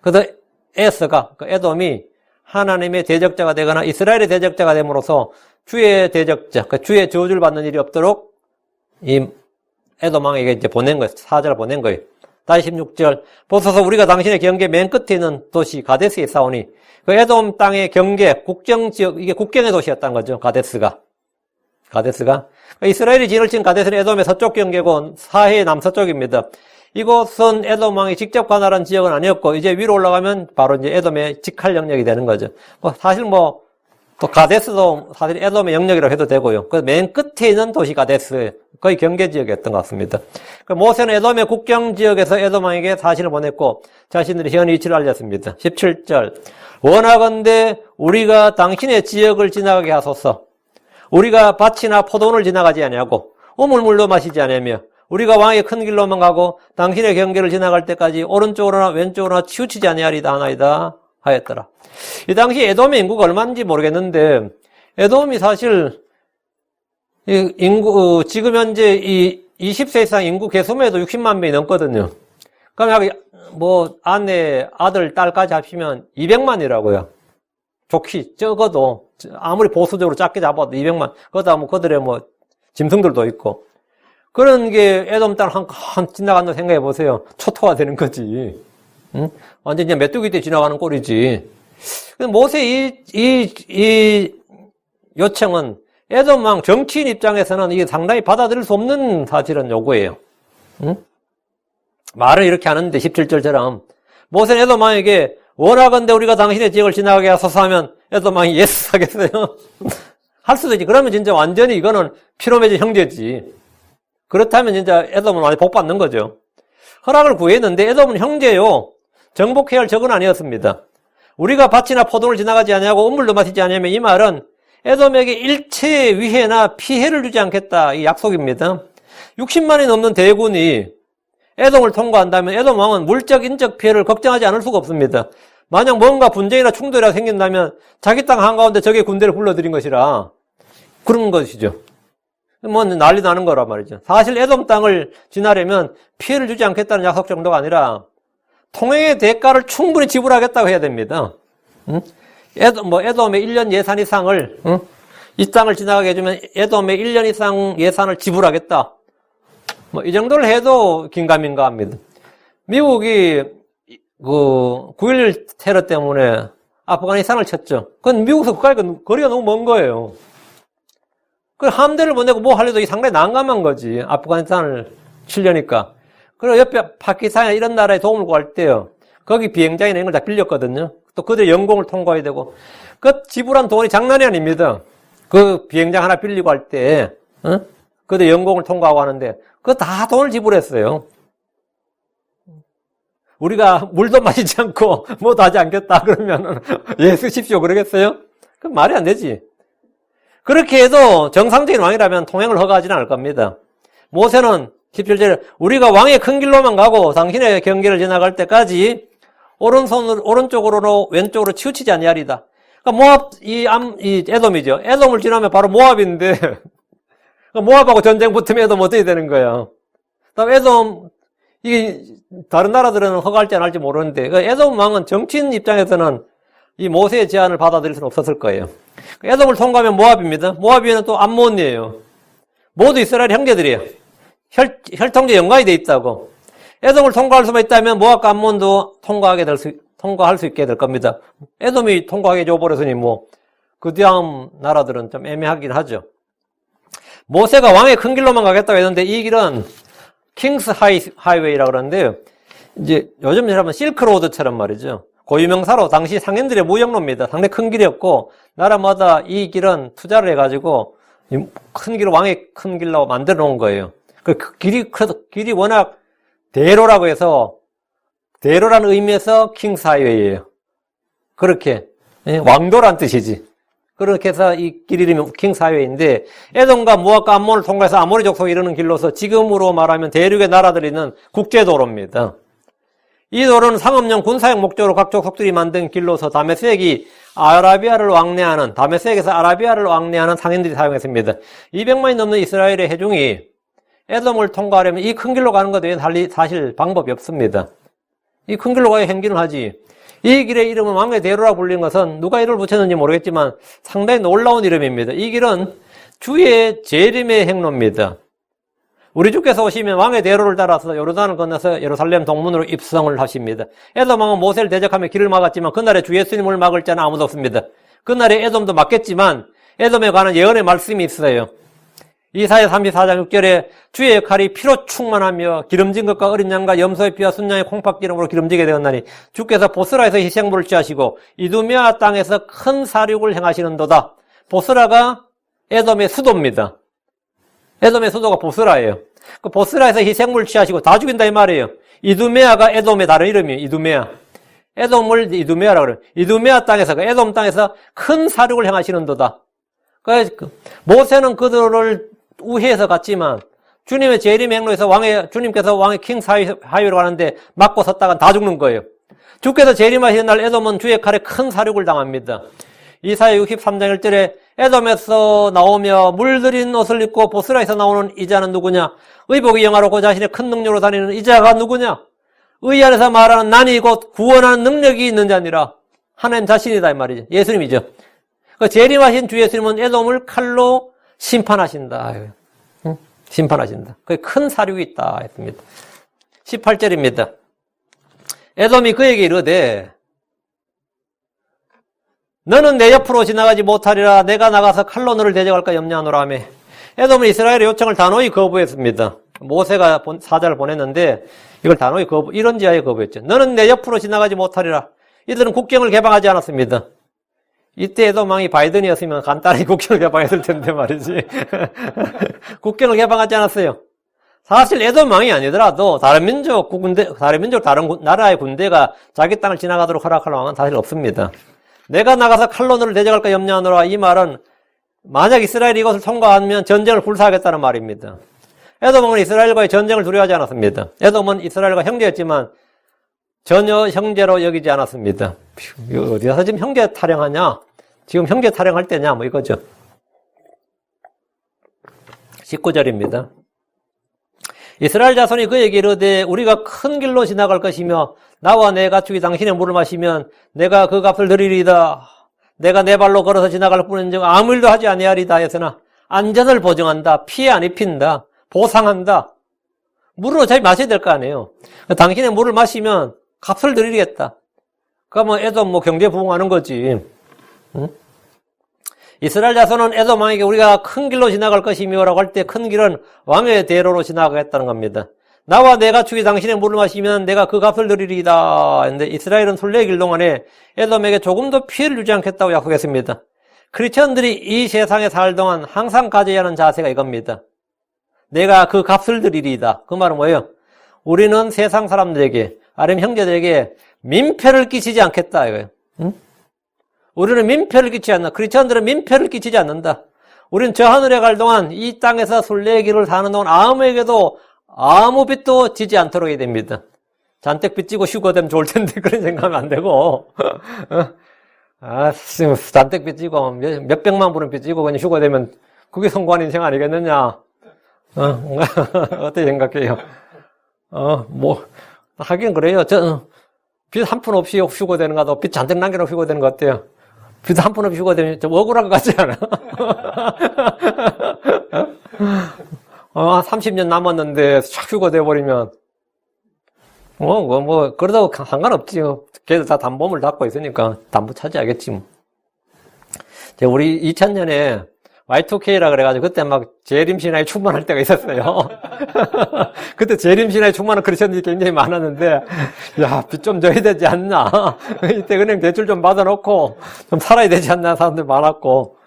그래서 에돔이 하나님의 대적자가 되거나 이스라엘의 대적자가 됨으로써 주의 대적자, 주의 저주를 받는 일이 없도록 이 에돔 왕에게 이제 보낸 거예요. 사자를 보낸 거예요. 다시 16절. 보소서 우리가 당신의 경계 맨 끝에 있는 도시 가데스에 싸우니 그 에돔 땅의 경계, 국경지역, 이게 국경의 도시였다는 거죠. 가데스가. 이스라엘이 진을 친 가데스는 에돔의 서쪽 경계고 사해의 남서쪽입니다. 이곳은 에돔 왕이 직접 관할한 지역은 아니었고 이제 위로 올라가면 바로 이제 에돔의 직할 영역이 되는 거죠. 또 가데스도 사실 에돔의 영역이라고 해도 되고요. 그 맨 끝에 있는 도시 가데스, 거의 경계 지역이었던 것 같습니다. 모세는 에돔의 국경 지역에서 에돔 왕에게 사신을 보냈고 자신들의 현 위치를 알렸습니다. 17절. 원하건대 우리가 당신의 지역을 지나가게 하소서. 우리가 밭이나 포도원을 지나가지 아니하고 우물물도 마시지 않으며 우리가 왕의 큰 길로만 가고 당신의 경계를 지나갈 때까지 오른쪽으로나 왼쪽으로나 치우치지 아니하리다 하나이다 하였더라. 이 당시 에돔의 인구가 얼마인지 모르겠는데 에돔이 사실 지금 현재 이 20세 이상 인구 개수만 해도 60만 명이 넘거든요. 그럼 아내, 아들, 딸까지 합치면 200만이라고요. 좋기 적어도 아무리 보수적으로 작게 잡아도 200만. 그러다 그들의 짐승들도 있고. 그런 게 에돔 땅 한 지나간다고 생각해 보세요. 초토화 되는 거지. 응? 완전 이제 메뚜기 때 지나가는 꼴이지. 모세 이 요청은 에돔 왕 정치인 입장에서는 이게 상당히 받아들일 수 없는 사실은 요구예요. 응? 말을 이렇게 하는데 17절처럼 모세는 에돔 왕에게 원하건대 우리가 당신의 지역을 지나가게 하소서 하면 에돔 왕이 예스 하겠어요? 할 수도 있지. 그러면 진짜 완전히 이거는 피로 맺은 형제지. 그렇다면 진짜 에돔은 많이 복받는 거죠. 허락을 구했는데 에돔은 형제요. 정복해야 할 적은 아니었습니다. 우리가 밭이나 포도를 지나가지 아니하고 우물도 마시지 아니하면 이 말은 에돔에게 일체의 위해나 피해를 주지 않겠다. 이 약속입니다. 60만이 넘는 대군이 에돔을 통과한다면 에돔 왕은 물적, 인적 피해를 걱정하지 않을 수가 없습니다. 만약 뭔가 분쟁이나 충돌이 생긴다면 자기 땅 한가운데 적의 군대를 불러들인 것이라 그런 것이죠. 난리 나는 거란 말이죠. 사실 에돔 땅을 지나려면 피해를 주지 않겠다는 약속 정도가 아니라 통행의 대가를 충분히 지불하겠다고 해야 됩니다. 응? 에돔의 1년 예산 이상을, 이 땅을 지나가게 해주면 에돔의 1년 이상 예산을 지불하겠다. 이 정도를 해도 긴가민가 합니다. 미국이 9.11 테러 때문에 아프가니스탄을 쳤죠. 그건 미국에서 거리가 너무 먼 거예요. 그 함대를 보내고 뭐 하려도 상당히 난감한 거지. 아프가니스탄을 치려니까. 그리고 옆에 파키스탄이나 이런 나라에 도움을 구할 때요. 거기 비행장이나 이런 걸 다 빌렸거든요. 또 그들의 연공을 통과해야 되고. 그 지불한 돈이 장난이 아닙니다. 그 비행장 하나 빌리고 할 때, 그들의 연공을 통과하고 하는데, 그거 다 돈을 지불했어요. 우리가 물도 마시지 않고 뭐도 하지 않겠다 그러면 예 쓰십시오 그러겠어요? 그건 말이 안 되지. 그렇게 해도 정상적인 왕이라면 통행을 허가하지는 않을 겁니다. 모세는 17절에 우리가 왕의 큰 길로만 가고 당신의 경계를 지나갈 때까지 오른쪽으로 왼쪽으로 치우치지 아니하리다. 모압, 이 에돔이죠. 에돔을 지나면 바로 모압인데, 모압하고 전쟁 붙으면 에돔 어떻게 되는 거야? 그다음 에돔, 이게 다른 나라들은 허가할지 안 할지 모르는데, 에돔 왕은 정치인 입장에서는 이 모세의 제안을 받아들일 수는 없었을 거예요. 에돔을 통과하면 모압입니다. 모압에는 또 암몬이에요. 모두 이스라엘 형제들이에요. 혈통적 연관이 돼 있다고. 에돔을 통과할 수만 있다면 모압과 암몬도 통과할 수 있게 될 겁니다. 에돔이 통과하게 줘버렸으니 그 다음 나라들은 좀 애매하긴 하죠. 모세가 왕의 큰 길로만 가겠다고 했는데 이 길은 킹스 하이웨이라고 그러는데요. 이제 요즘처럼 실크로드처럼 말이죠. 고유명사로 당시 상인들의 무역로입니다. 상당히 큰 길이었고 나라마다 이 길은 투자를 해가지고 큰 길, 왕의 큰 길로 만들어 놓은 거예요. 그 길이 워낙 대로라고 해서 대로라는 의미에서 킹스 하이웨이예요. 그렇게 왕도란 뜻이지. 그렇게 해서 이 길 이름이 킹스 하이웨이인데 에돔과 모압과 암몬을 통과해서 아모리 족속이 이르는 길로서 지금으로 말하면 대륙의 나라들이 있는 국제도로입니다. 이 도로는 상업용 군사용 목적으로 각 족속들이 만든 길로서 다메섹에서 아라비아를 왕래하는 상인들이 사용했습니다. 200만이 넘는 이스라엘의 회중이 에돔을 통과하려면 이 큰 길로 가는 것 외에는 사실 방법이 없습니다. 이 큰 길로 가야 행진을 하지. 이 길의 이름은 왕의 대로라고 불린 것은 누가 이름을 붙였는지 모르겠지만 상당히 놀라운 이름입니다. 이 길은 주의 재림의 행로입니다. 우리 주께서 오시면 왕의 대로를 따라서 요르단을 건너서 예루살렘 동문으로 입성을 하십니다. 에돔 왕은 모세를 대적하며 길을 막았지만 그날에 주 예수님을 막을 자는 아무도 없습니다. 그날에 에돔도 막겠지만 에돔에 관한 예언의 말씀이 있어요. 이사야 34장 6절에 주의 칼이 피로 충만하며 기름진 것과 어린 양과 염소의 피와 순양의 콩팥기름으로 기름지게 되었나니 주께서 보스라에서 희생물을 취하시고 이두메아 땅에서 큰 사륙을 행하시는도다. 보스라가 에돔의 수도입니다. 에돔의 수도가 보스라예요. 그 보스라에서 희생물을 취하시고 다 죽인다 이 말이에요. 이두메아가 에돔의 다른 이름이에요. 이두메아. 에돔을 이두메아라고 그래요. 이두메아 땅에서, 에돔 땅에서 큰 사륙을 행하시는도다. 모세는 그들을 우회해서 갔지만 주님의 재림 행로에서 주님께서 왕의 킹스 하이웨이로 가는데 막고 섰다간 다 죽는 거예요. 주께서 재림하시는 날 에돔은 주의 칼에 큰 사륙을 당합니다. 이사야 63장 1절에 에돔에서 나오며 물들인 옷을 입고 보스라에서 나오는 이자는 누구냐? 의복이 영화롭고 자신의 큰 능력으로 다니는 이자가 누구냐? 의 안에서 말하는 난이 곧 구원하는 능력이 있는 자니라. 하나님 자신이다 이 말이죠. 예수님이죠. 재림하신 주 예수님은 에돔을 칼로 심판하신다. 심판하신다. 그게 큰 사륙이 있다 했습니다. 18절입니다. 에돔이 그에게 이르되 너는 내 옆으로 지나가지 못하리라. 내가 나가서 칼로 너를 대적할까 염려하노라 하며 에돔은 이스라엘의 요청을 단호히 거부했습니다. 모세가 사자를 보냈는데 이걸 단호히 이런 지하에 거부했죠. 너는 내 옆으로 지나가지 못하리라. 이들은 국경을 개방하지 않았습니다. 이때 에돔 왕이 바이든이었으면 간단히 국경을 개방했을 텐데 말이지. 국경을 개방하지 않았어요. 사실 에돔 왕이 아니더라도 다른 나라의 군대가 자기 땅을 지나가도록 허락할 왕은 사실 없습니다. 내가 나가서 칼로 너를 대적할까 염려하노라. 이 말은 만약 이스라엘이 이것을 통과하면 전쟁을 불사하겠다는 말입니다. 에돔은 이스라엘과의 전쟁을 두려워하지 않았습니다. 에돔은 이스라엘과 형제였지만 전혀 형제로 여기지 않았습니다. 어디서 지금 형제 타령하냐? 지금 형제 타령할 때냐? 이거죠. 19절입니다. 이스라엘 자손이 그에게 이르되 우리가 큰 길로 지나갈 것이며 나와 내 가축이 당신의 물을 마시면 내가 그 값을 드리리이다. 내가 내 발로 걸어서 지나갈 뿐인즉 아무 일도 하지 아니하리다 했으나 안전을 보증한다. 피해 안 입힌다. 보상한다. 물을 어차피 마셔야 될 거 아니에요. 당신의 물을 마시면 값을 드리겠다. 그러면 에돔 경제 부흥하는 거지. 응? 이스라엘 자손은 에돔 왕에게 우리가 큰 길로 지나갈 것이며 라고 할 때 큰 길은 왕의 대로로 지나가겠다는 겁니다. 나와 내 가축이 당신의 물을 마시면 내가 그 값을 드리리다. 근데 이스라엘은 순례길 동안에 에돔에게 조금도 피해를 주지 않겠다고 약속했습니다. 크리스천들이 이 세상에 살 동안 항상 가져야 하는 자세가 이겁니다. 내가 그 값을 드리리다. 그 말은 뭐예요? 우리는 세상 사람들에게 아니면 형제들에게 민폐를 끼치지 않겠다 이거예요. 응? 우리는 민폐를 끼치지 않는다. 크리스천들은 민폐를 끼치지 않는다. 우리는 저 하늘에 갈 동안 이 땅에서 순례길을 사는 동안 아무에게도 아무 빚도 지지 않도록 해야 됩니다. 잔뜩 빚지고 휴거되면 좋을 텐데 그런 생각하면 안 되고 잔뜩 빚지고, 몇백만 불은 빚지고, 그냥 휴가되면, 그게 성공한 인생 아니겠느냐? 어떻게 생각해요? 하긴 그래요. 빚 한 푼 없이 휴가되는 것도, 빚 잔뜩 남겨놓고 휴가되는 것 같아요. 빚 한 푼 없이 휴가되면 좀 억울한 것 같지 않아? 30년 남았는데, 촥 휴가돼버리면, 그러다고 상관없지요. 걔들 다 담보물 닫고 있으니까 담보 차지하겠지, 뭐. 우리 2000년에 Y2K라 그래가지고 그때 막 재림신화에 충만할 때가 있었어요. 그때 재림신화에 충만한 크리스천들이 굉장히 많았는데, 야, 빚 좀 져야 되지 않나. 이때 은행 대출 좀 받아놓고 좀 살아야 되지 않나 사람들 많았고.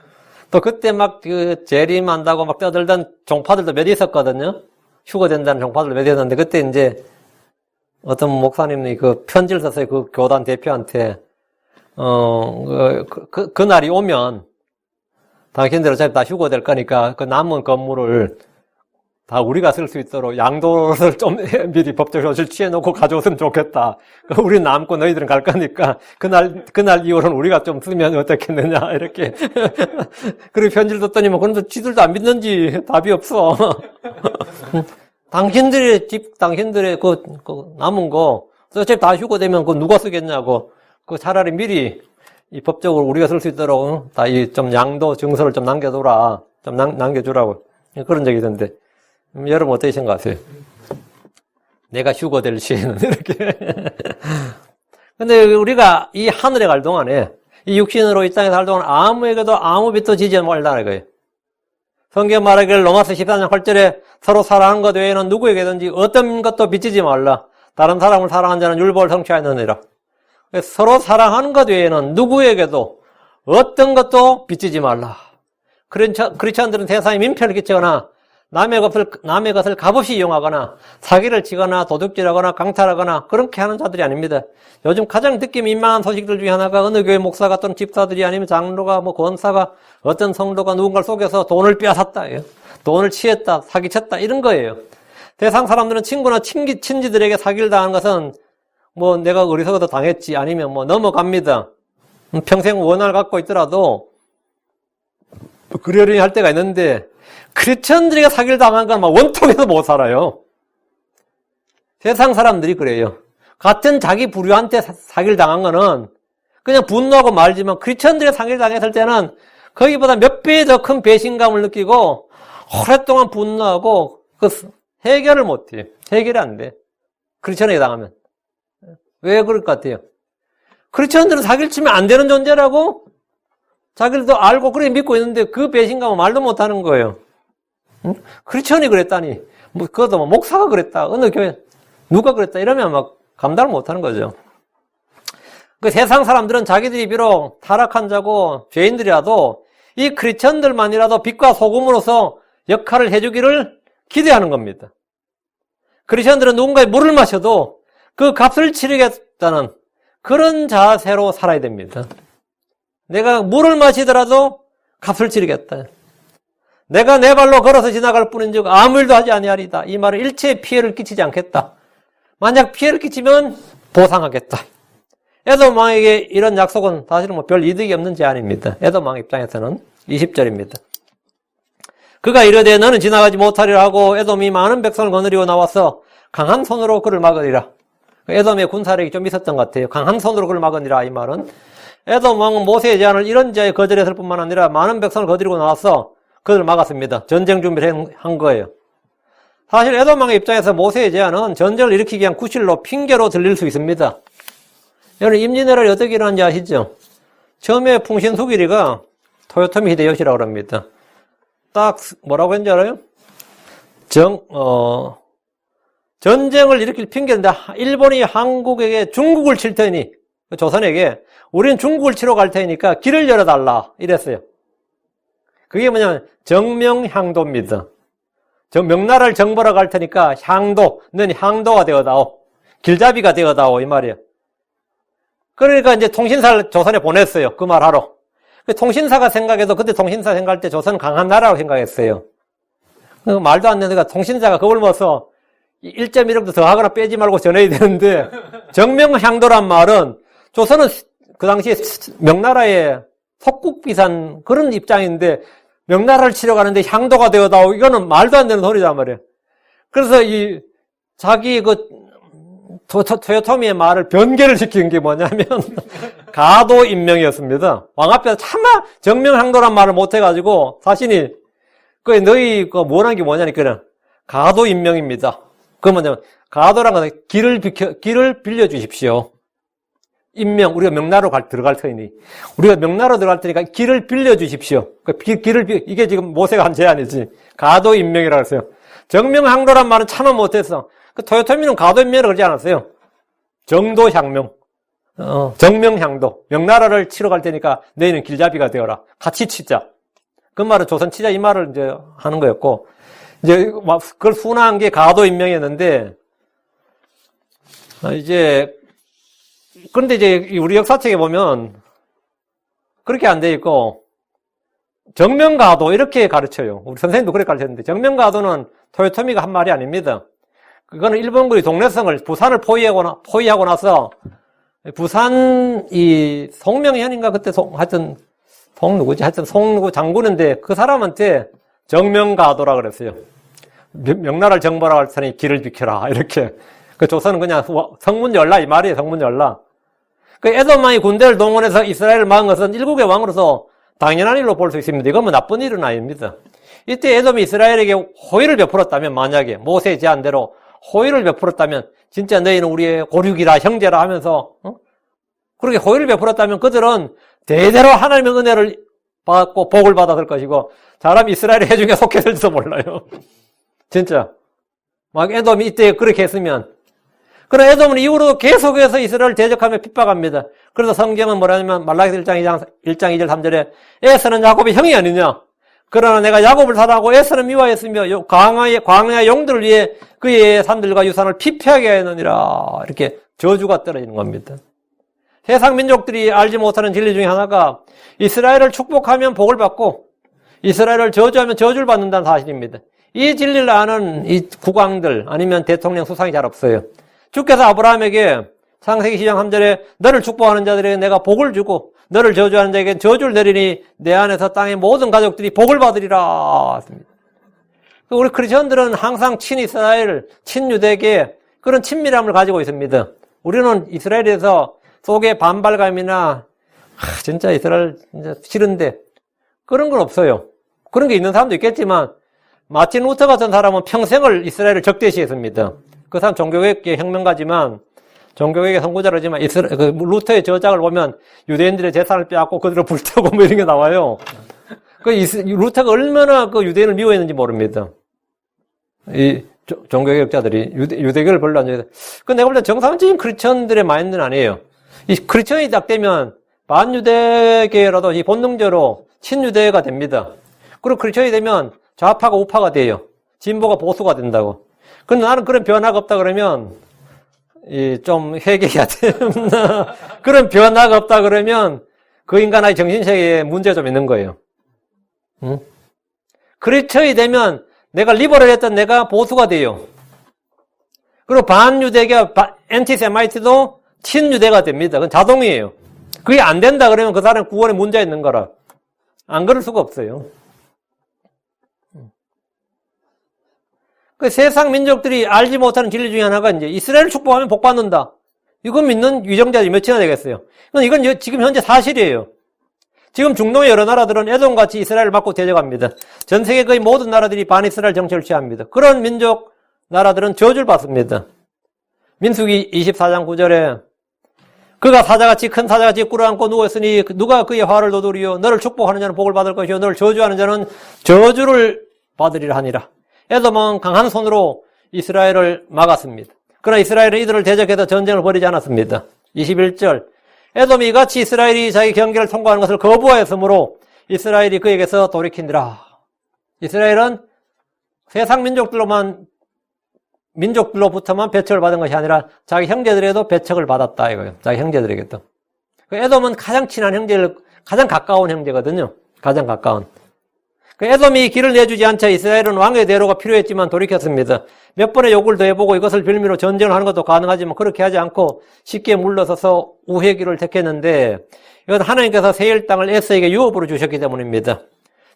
또 그때 막 재림한다고 막 떠들던 종파들도 몇 있었거든요. 휴거된다는 종파들도 몇 있었는데, 그때 이제 어떤 목사님이 그 편지를 썼어요. 그 교단 대표한테. 그날이 오면, 당신들 어차피 다 휴거될 거니까 그 남은 건물을 다 우리가 쓸 수 있도록 양도를 좀 미리 법적 조치를 취해놓고 가져왔으면 좋겠다. 우리 남고 너희들은 갈 거니까 그날 이후로는 우리가 좀 쓰면 어떻겠느냐, 이렇게. 그리고 편지를 썼더니 뭐, 그런데 지들도 안 믿는지 답이 없어. 당신들의 그 남은 거, 어차피 다 휴거되면 그거 누가 쓰겠냐고. 차라리 미리 이 법적으로 우리가 쓸 수 있도록 다 좀 양도 증서를 좀 남겨둬라. 좀 남겨주라고. 그런 적이 있던데. 여러분 어떻게 생각하세요? 내가 휴거될 시에는 이렇게. 근데 우리가 이 하늘에 갈 동안에, 이 육신으로 이 땅에 살 동안 아무에게도 아무 빚도 지지 말라는 거예요. 성경 말하기를 로마서 14장 8절에 서로 사랑하는 것 외에는 누구에게든지 어떤 것도 빚지지 말라. 다른 사람을 사랑한 자는 율법을 성취하였느니라. 서로 사랑하는 것 외에는 누구에게도 어떤 것도 빚지지 말라. 크리스천들은 세상에 민폐를 끼치거나 남의 것을 값없이 이용하거나 사기를 치거나 도둑질하거나 강탈하거나 그렇게 하는 자들이 아닙니다. 요즘 가장 듣기 민망한 소식들 중에 하나가 어느 교회 목사가 또는 집사들이 아니면 장로가 권사가 어떤 성도가 누군가를 속여서 돈을 빼앗았다. 돈을 취했다, 사기쳤다 이런 거예요. 세상 사람들은 친구나 친지들에게 사기를 당한 것은 내가 어리석어도 당했지 아니면 넘어갑니다. 평생 원한을 갖고 있더라도 그러려니 할 때가 있는데 크리스천들에게 사기를 당한 건 막 원통해서 못 살아요. 세상 사람들이 그래요. 같은 자기 부류한테 사기를 당한 거는 그냥 분노하고 말지만 크리스천들에게 사기를 당했을 때는 거기보다 몇 배 더 큰 배신감을 느끼고 오랫동안 분노하고 해결을 못해요. 해결이 안 돼. 크리스천에게 당하면. 왜 그럴 것 같아요? 크리스천들은 사기를 치면 안 되는 존재라고 자기들도 알고 그래 믿고 있는데 그 배신감은 말도 못하는 거예요. 응? 크리스천이 그랬다니, 그것도 목사가 그랬다, 어느 교회 누가 그랬다 이러면 막 감당을 못하는 거죠. 그 세상 사람들은 자기들이 비록 타락한 자고 죄인들이라도 이 크리스천들만이라도 빛과 소금으로서 역할을 해주기를 기대하는 겁니다. 크리스천들은 누군가의 물을 마셔도 그 값을 치르겠다는 그런 자세로 살아야 됩니다. 내가 물을 마시더라도 값을 치르겠다. 내가 내 발로 걸어서 지나갈 뿐인즉 아무 일도 하지 아니하리다. 이 말은 일체의 피해를 끼치지 않겠다. 만약 피해를 끼치면 보상하겠다. 에돔 왕에게 이런 약속은 사실은 별 이득이 없는 제안입니다. 에돔 왕 입장에서는 20절입니다. 그가 이르되 너는 지나가지 못하리라 하고 에돔이 많은 백성을 거느리고 나와서 강한 손으로 그를 막으리라. 에돔의 군사력이 좀 있었던 것 같아요. 강한 손으로 그를 막으리라 이 말은 에돔 왕은 모세의 제안을 이런 자에 거절했을 뿐만 아니라 많은 백성을 거느리고 나와서 그를 막았습니다. 전쟁 준비를 한 거예요. 사실 에돔 왕의 입장에서 모세의 제안은 전쟁을 일으키기 위한 구실로 핑계로 들릴 수 있습니다. 여러분 임진왜란이 어떻게 일어난지 아시죠? 처음에 풍신수길이가 토요토미 히데요시라고 합니다. 딱 뭐라고 했는지 알아요? 전쟁을 일으킬 핑계인데 일본이 한국에게 중국을 칠 테니 조선에게 우리는 중국을 치러 갈 테니까 길을 열어달라 이랬어요. 그게 뭐냐면 정명향도입니다. 명나라를 정벌하러 갈 테니까 너는 향도가 되어다오. 길잡이가 되어다오 이 말이에요. 그러니까 이제 통신사를 조선에 보냈어요. 그 말하러. 통신사가 생각해도 그때 통신사 생각할 때 조선은 강한 나라라고 생각했어요. 말도 안 되니까 통신사가 그걸 먹어서 1.1억도 더 하거나 빼지 말고 전해야 되는데 정명향도란 말은 조선은 그 당시에 명나라의 속국비산 그런 입장인데 명나라를 치러 가는데 향도가 되어다오. 이거는 말도 안 되는 소리단 말이에요. 그래서 이 자기 그 토요토미의 말을 변개를 시킨 게 뭐냐면 가도인명이었습니다. 왕 앞에서 차마 정명향도란 말을 못 해가지고 자신이 그 너희 그 뭐라는 게 뭐냐니까 가도인명입니다. 그 뭐냐면 가도란 건 길을 빌려주십시오. 인명, 우리가 명나라로 들어갈 터이니 우리가 명나라로 들어갈 테니까 길을 빌려주십시오. 이게 지금 모세가 한 제안이지. 가도인명이라고 했어요. 정명향도란 말은 참아 못했어. 그 토요토미는 가도인명이라고 그러지 않았어요. 정도향명, 정명향도. 명나라를 치러 갈 테니까 너희는 길잡이가 되어라. 같이 치자. 그 말은 조선 치자 이 말을 이제 하는 거였고, 이제 그걸 순화한 게 가도인명이었는데, 그런데 이제 우리 역사책에 보면 그렇게 안 돼 있고, 정명가도 이렇게 가르쳐요. 우리 선생님도 그렇게 가르쳤는데, 정명가도는 토요토미가 한 말이 아닙니다. 그거는 일본군이 동래성을, 부산을 포위하고 나서, 부산, 송명현인가 그때 하여튼 송누구 장군인데 그 사람한테 정명가도라 그랬어요. 명나라를 정벌하고 할 테니 길을 비켜라. 이렇게. 그 조선은 그냥 성문열라 이 말이에요. 성문열라. 그 에돔왕이 군대를 동원해서 이스라엘을 막은 것은 일국의 왕으로서 당연한 일로 볼 수 있습니다. 이건 뭐 나쁜 일은 아닙니다. 이때 에돔이 이스라엘에게 호의를 베풀었다면, 만약에 모세의 제안대로 호의를 베풀었다면, 진짜 너희는 우리의 고륙이라 형제라 하면서 그렇게 호의를 베풀었다면 그들은 대대로 하나님의 은혜를 받고 복을 받았을 것이고 사람 이스라엘의 해중에 속했을지도 몰라요. 진짜 막 에돔이 이때 그렇게 했으면. 그러나 에돔은 이후로도 계속해서 이스라엘을 대적하며 핍박합니다. 그래서 성경은 뭐라냐면 말라기서 1장 2절 3절에 에서는 야곱의 형이 아니냐, 그러나 내가 야곱을 사랑하고 에서는 미워했으며 광야 용들을 위해 그의 산들과 유산을 피폐하게 하였느니라. 이렇게 저주가 떨어지는 겁니다. 세상 민족들이 알지 못하는 진리 중에 하나가 이스라엘을 축복하면 복을 받고 이스라엘을 저주하면 저주를 받는다는 사실입니다. 이 진리를 아는 이 국왕들 아니면 대통령 수상이 잘 없어요. 주께서 아브라함에게 창세기 10장 3절에 너를 축복하는 자들에게 내가 복을 주고 너를 저주하는 자에게 저주를 내리니 내 안에서 땅의 모든 가족들이 복을 받으리라. 우리 크리스천들은 항상 친이스라엘, 친유대계 그런 친밀함을 가지고 있습니다. 우리는 이스라엘에서 속에 반발감이나 진짜 이스라엘 진짜 싫은데 그런 건 없어요. 그런 게 있는 사람도 있겠지만 마틴 루터 같은 사람은 평생을 이스라엘을 적대시했습니다. 그 사람 종교개혁의 혁명가지만 종교개혁의 선구자라지만 루터의 저작을 보면 유대인들의 재산을 빼앗고 그들을 불태우고 뭐 이런 게 나와요. 루터가 얼마나 그 유대인을 미워했는지 모릅니다. 이 종교개혁자들이 유대교를 별로 안 좋아해서. 내가 볼 때 정상적인 크리스천들의 마인드는 아니에요. 이 크리스천이 딱 되면 반유대계라도 이 본능적으로 친유대가 됩니다. 그리고 크리스천이 되면 좌파가 우파가 돼요. 진보가 보수가 된다고. 근데 나는 그런 변화가 없다 그러면 좀 회개해야 된다. 그런 변화가 없다 그러면 그 인간의 정신세계에 문제가 좀 있는 거예요. 응? 크리스천이 되면 내가 리버럴했던 내가 보수가 돼요. 그리고 반유대계, 엔티세마이트도 친유대가 됩니다. 그건 자동이에요. 그게 안 된다 그러면 그 사람 구원에 문제가 있는 거라. 안 그럴 수가 없어요. 그 세상 민족들이 알지 못하는 진리 중에 하나가 이제 이스라엘을 축복하면 복 받는다. 이건 믿는 유정자들이 몇이나 되겠어요. 이건 지금 현재 사실이에요. 지금 중동의 여러 나라들은 에돔같이 이스라엘을 맞고 대적합니다. 전 세계 거의 모든 나라들이 반이스라엘 정책을 취합니다. 그런 민족 나라들은 저주를 받습니다. 민수기 24장 9절에 그가 사자같이 큰 사자같이 꿇어앉고 누워있으니 누가 그의 화를 도두리요 너를 축복하는 자는 복을 받을 것이요 너를 저주하는 자는 저주를 받으리라 하니라. 에돔은 강한 손으로 이스라엘을 막았습니다. 그러나 이스라엘은 이들을 대적해서 전쟁을 벌이지 않았습니다. 21절 에돔이 이같이 이스라엘이 자기 경계를 통과하는 것을 거부하였으므로 이스라엘이 그에게서 돌이키니라. 이스라엘은 세상 민족들로부터만 배척을 받은 것이 아니라 자기 형제들에게도 배척을 받았다 이거예요. 자기 형제들에게도. 에돔은 가장 친한 형제를 가장 가까운 형제거든요. 가장 가까운. 그 에돔이 길을 내주지 않자 이스라엘은 왕의 대로가 필요했지만 돌이켰습니다. 몇 번의 요구를 더해보고 이것을 빌미로 전쟁을 하는 것도 가능하지만 그렇게 하지 않고 쉽게 물러서서 우회 길을 택했는데 이건 하나님께서 세일 땅을 에서에게 유업으로 주셨기 때문입니다.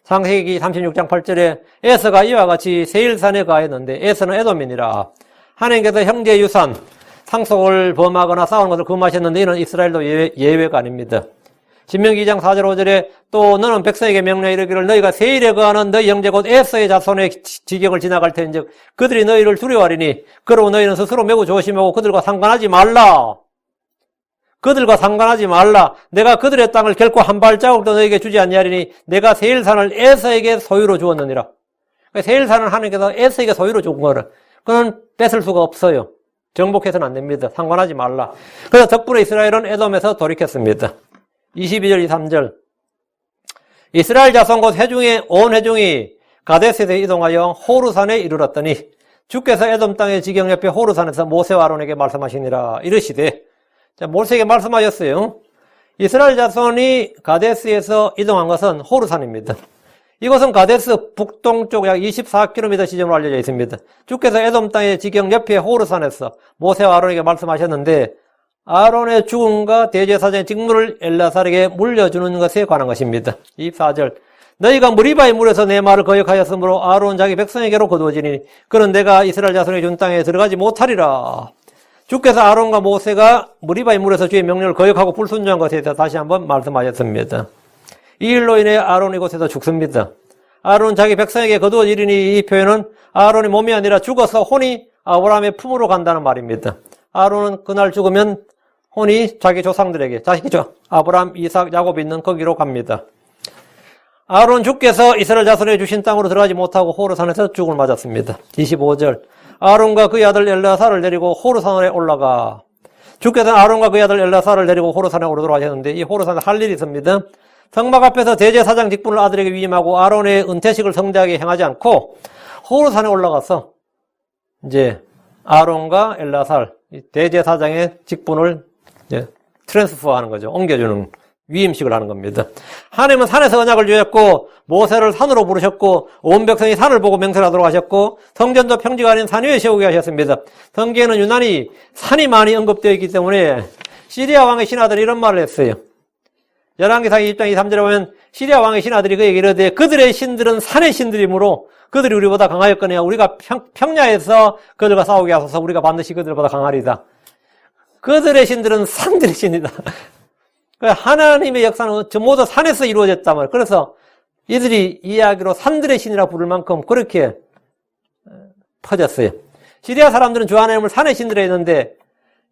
창세기 36장 8절에 에서가 이와 같이 세일산에 가했는데 에서는 에돔이니라. 하나님께서 형제의 유산, 상속을 범하거나 싸우는 것을 금하셨는데 이는 이스라엘도 예외가 아닙니다. 신명기 2장 4절 5절에 또 너는 백성에게 명령해 이르기를 너희가 세일에 거하는 너희 형제 곧 에서의 자손의 지경을 지나갈 터인즉 그들이 너희를 두려워하리니 그러고 너희는 스스로 매우 조심하고 그들과 상관하지 말라. 그들과 상관하지 말라. 내가 그들의 땅을 결코 한 발자국도 너희에게 주지 아니하리니 내가 세일산을 에서에게 소유로 주었느니라. 세일산은 하나님께서 에서에게 소유로 준 거를 그건 뺏을 수가 없어요. 정복해서는 안 됩니다. 상관하지 말라. 그래서 덕분에 이스라엘은 에돔에서 돌이켰습니다. 22절 23절 이스라엘 자손 곧 온 회중이 가데스에서 이동하여 호르산에 이르렀더니 주께서 에돔 땅의 지경 옆에 호르산에서 모세와 아론에게 말씀하시니라. 이르시되 자, 모세에게 말씀하셨어요. 이스라엘 자손이 가데스에서 이동한 것은 호르산입니다. 이것은 가데스 북동쪽 약 24km 지점으로 알려져 있습니다. 주께서 에돔 땅의 지경 옆에 호르산에서 모세와 아론에게 말씀하셨는데 아론의 죽음과 대제사장의 직무를 엘라살에게 물려주는 것에 관한 것입니다. 24절 너희가 무리바의 물에서 내 말을 거역하였으므로 아론 자기 백성에게로 거두어지니 그는 내가 이스라엘 자손의 준 땅에 들어가지 못하리라. 주께서 아론과 모세가 무리바의 물에서 주의 명령을 거역하고 불순종한 것에 대해서 다시 한번 말씀하셨습니다. 이 일로 인해 아론이 이곳에서 죽습니다. 아론은 자기 백성에게 거두어지리니 이 표현은 아론의 몸이 아니라 죽어서 혼이 아브라함의 품으로 간다는 말입니다. 아론은 그날 죽으면 혼이 자기 조상들에게 자식이죠. 아브라함, 이삭, 야곱이 있는 거기로 갑니다. 아론 주께서 이스라엘 자손에게 주신 땅으로 들어가지 못하고 호르산에서 죽음을 맞았습니다. 25절 아론과 그의 아들 엘라사를 데리고 호르산에 올라가. 주께서는 아론과 그의 아들 엘라사를 데리고 호르산에 오르도록 하셨는데 이 호르산에 할 일이 있습니다. 성막 앞에서 대제사장 직분을 아들에게 위임하고 아론의 은퇴식을 성대하게 행하지 않고 호르산에 올라가서 이제 아론과 엘라살 대제사장의 직분을 트랜스퍼하는 거죠. 옮겨주는 위임식을 하는 겁니다. 하나님은 산에서 언약을 주셨고 모세를 산으로 부르셨고 온 백성이 산을 보고 맹세하도록 하셨고 성전도 평지가 아닌 산 위에 세우게 하셨습니다. 성경에는 유난히 산이 많이 언급되어 있기 때문에 시리아 왕의 신하들이 이런 말을 했어요. 열왕기상 20장 23절에 보면 시리아 왕의 신하들이 그에게 이르되 그들의 신들은 산의 신들이므로 그들이 우리보다 강하였거니와 우리가 평야에서 그들과 싸우게 하소서. 우리가 반드시 그들보다 강하리다. 그들의 신들은 산들의 신이다. 하나님의 역사는 모두 산에서 이루어졌단 말이에요. 그래서 이들이 이야기로 산들의 신이라 부를 만큼 그렇게 퍼졌어요. 시리아 사람들은 주 하나님을 산의 신들에 했는데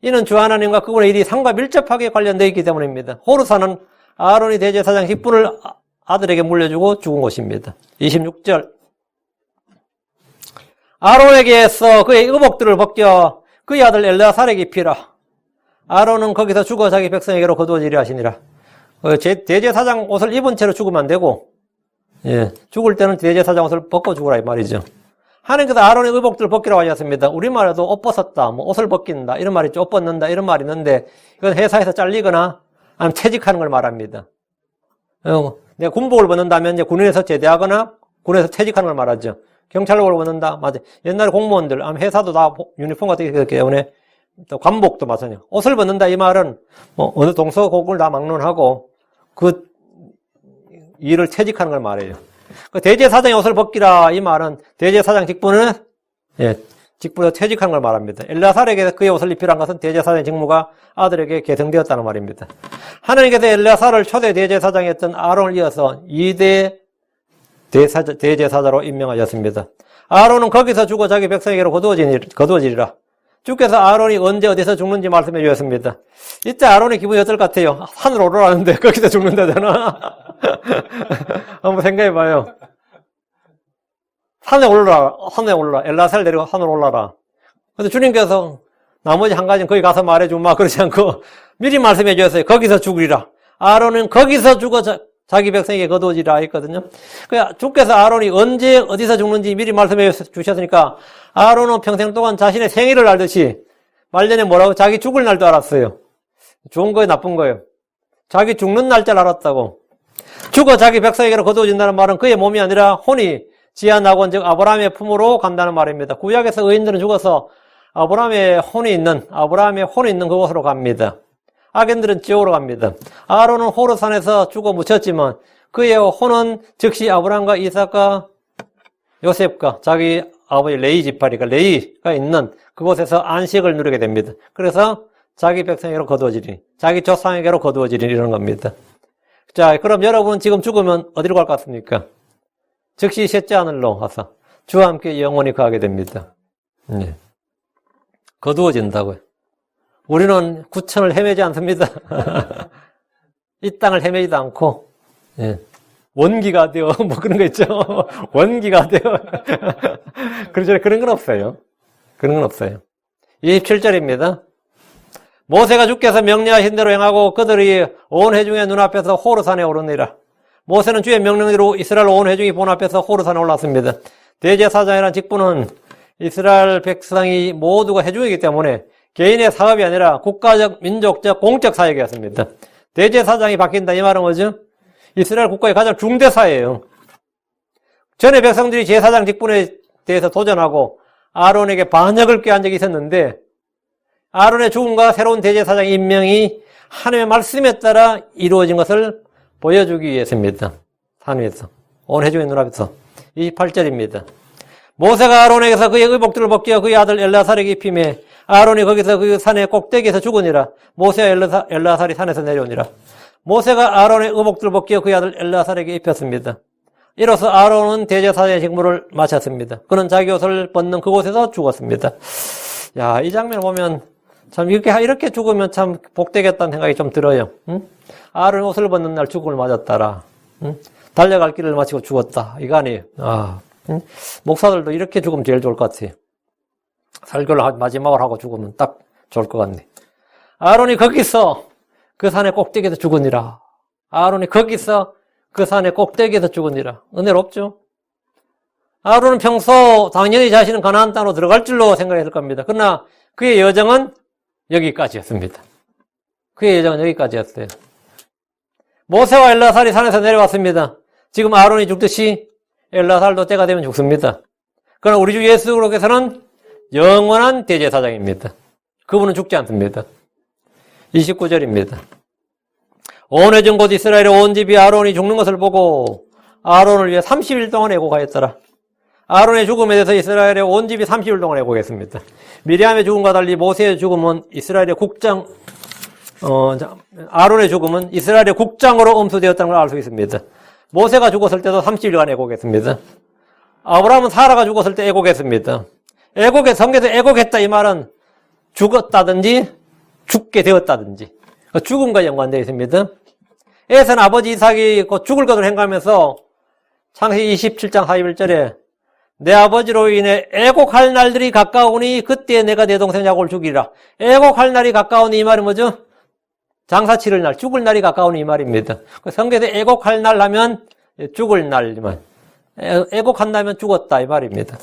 이는 주 하나님과 그분의 일이 산과 밀접하게 관련되어 있기 때문입니다. 호르산은 아론이 대제사장 직분을 아들에게 물려주고 죽은 곳입니다. 26절 아론에게서 그의 의복들을 벗겨 그의 아들 엘라살에게 입히라. 아론은 거기서 죽어 자기 백성에게로 거두어지려 하시니라. 대제사장 옷을 입은 채로 죽으면 안 되고 죽을 때는 대제사장 옷을 벗고 죽으라 이 말이죠. 하나님께서 아론의 의복들을 벗기라고 하셨습니다. 우리말에도 옷 벗었다, 뭐 옷을 벗긴다 이런 말이 있죠. 옷 벗는다 이런 말이 있는데 이건 회사에서 잘리거나 아니면 퇴직하는 걸 말합니다. 내가 군복을 벗는다면 이제 군인에서 제대하거나 군에서 퇴직하는 걸 말하죠. 경찰복을 벗는다, 맞아. 옛날에 공무원들, 회사도 다 유니폼 같은 게 있기 때문에 또 관복도 마찬가지예요. 옷을 벗는다 이 말은 뭐 어느 동서고금을 다 막론하고 그 일을 퇴직하는 걸 말해요. 그 대제사장의 옷을 벗기라 이 말은 대제사장 직분은 직분에서 퇴직하는 걸 말합니다. 엘라살에게 그의 옷을 입히란 것은 대제사장의 직무가 아들에게 계승되었다는 말입니다. 하나님께서 엘라살을 초대 대제사장이었던 아론을 이어서 2대 대제사장으로 임명하셨습니다. 아론은 거기서 죽어 자기 백성에게로 거두어지리라. 주께서 아론이 언제 어디서 죽는지 말씀해 주셨습니다. 이때 아론의 기분이 어떨 것 같아요? 산으로 오르라는데 거기서 죽는다잖아. 한번 생각해 봐요. 산에 올라라. 엘라살 데리고 산으로 올라라. 근데 주님께서 나머지 한 가지는 거기 가서 말해주면 막 그러지 않고 미리 말씀해 주셨어요. 거기서 죽으리라. 아론은 거기서 죽어 자기 백성에게 거두어지라 했거든요. 주께서 아론이 언제 어디서 죽는지 미리 말씀해 주셨으니까 아론은 평생 동안 자신의 생일을 알듯이 말년에 뭐라고? 자기 죽을 날도 알았어요. 좋은 거예요, 나쁜 거예요? 자기 죽는 날짜를 알았다고. 죽어 자기 백성에게로 거두어진다는 말은 그의 몸이 아니라 혼이 지하 낙원 즉 아브라함의 품으로 간다는 말입니다. 구약에서 의인들은 죽어서 아브라함의 혼이 있는 그곳으로 갑니다. 악인들은 지옥으로 갑니다. 아론은 호르산에서 죽어 묻혔지만 그의 혼은 즉시 아브라함과 이삭과 요셉과 자기 아버지 레위 지파리가 레위가 있는 그곳에서 안식을 누리게 됩니다. 그래서 자기 백성에게로 거두어지리니, 자기 조상에게로 거두어지리니 이런 겁니다. 자, 그럼 여러분 지금 죽으면 어디로 갈 것 같습니까? 즉시 셋째 하늘로 가서 주와 함께 영원히 거하게 됩니다. 네. 거두어진다고요. 우리는 구천을 헤매지 않습니다. 이 땅을 헤매지도 않고, 예. 원기가 되어, 뭐 그런 거 있죠. 원기가 되어. 그렇죠. 그런 건 없어요. 그런 건 없어요. 27절입니다. 모세가 주께서 명령하신 대로 행하고 그들이 온 회중의 눈앞에서 호르산에 오르니라. 모세는 주의 명령대로 이스라엘 온 회중이 본 앞에서 호르산에 올랐습니다. 대제사장이라는 직분은 이스라엘 백성이 모두가 회중이기 때문에 개인의 사업이 아니라 국가적, 민족적, 공적 사역이었습니다. 대제사장이 바뀐다 이 말은 뭐죠? 이스라엘 국가의 가장 중대사예요. 전에 백성들이 제사장 직분에 대해서 도전하고 아론에게 반역을 꾀한 적이 있었는데 아론의 죽음과 새로운 대제사장 임명이 하나님의 말씀에 따라 이루어진 것을 보여주기 위해서입니다. 산 위에서 온 회중의 눈앞에서 28절입니다. 모세가 아론에게서 그의 의복들을 벗겨 그의 아들 엘라살에게 입히매 아론이 거기서 그 산의 꼭대기에서 죽으니라. 모세와 엘라살이 산에서 내려오니라. 모세가 아론의 의복들을 벗겨 그의 아들 엘라살에게 입혔습니다. 이로써 아론은 대제사장의 직무를 마쳤습니다. 그는 자기 옷을 벗는 그곳에서 죽었습니다. 야, 이 장면을 보면 참 이렇게 죽으면 참 복되겠다는 생각이 좀 들어요. 응? 아론의 옷을 벗는 날 죽음을 맞았다라. 응? 달려갈 길을 마치고 죽었다. 이거 아니에요. 응? 목사들도 이렇게 죽으면 제일 좋을 것 같아요. 설교를 마지막으로 하고 죽으면 딱 좋을 것 같네. 아론이 거기서 그 산의 꼭대기에서 죽으니라. 아론이 거기서 그 산의 꼭대기에서 죽으니라. 은혜롭죠? 아론은 평소 당연히 자신은 가나안 땅으로 들어갈 줄로 생각했을 겁니다. 그러나 그의 여정은 여기까지였습니다. 그의 여정은 여기까지였어요. 모세와 엘라살이 산에서 내려왔습니다. 지금 아론이 죽듯이 엘라살도 때가 되면 죽습니다. 그러나 우리 주 예수 그리스도께서는 영원한 대제사장입니다. 그분은 죽지 않습니다. 29절입니다. 온 회중 곧 이스라엘의 온 집이 아론이 죽는 것을 보고 아론을 위해 30일 동안 애곡하였더라. 아론의 죽음에 대해서 이스라엘의 온 집이 30일 동안 애곡했습니다. 미리암의 죽음과 달리 모세의 죽음은 이스라엘의 국장, 아론의 죽음은 이스라엘의 국장으로 음수되었다는 걸 알 수 있습니다. 모세가 죽었을 때도 30일간 애곡했습니다. 아브라함은 사라가 죽었을 때 애곡했습니다. 성경에서 애곡했다 이 말은 죽었다든지 죽게 되었다든지 죽음과 연관되어 있습니다. 에서는 아버지 이삭이 곧 죽을 것을 행하면서 창세기 27장 41절에 내 아버지로 인해 애곡할 날들이 가까우니 그때 내가 내 동생 야곱을 죽이리라. 애곡할 날이 가까우니 이 말이 뭐죠? 장사 치를 날, 죽을 날이 가까우니 이 말입니다. 성경에서 애곡할 날 하면 죽을 날이만, 애곡한다면 죽었다 이 말입니다.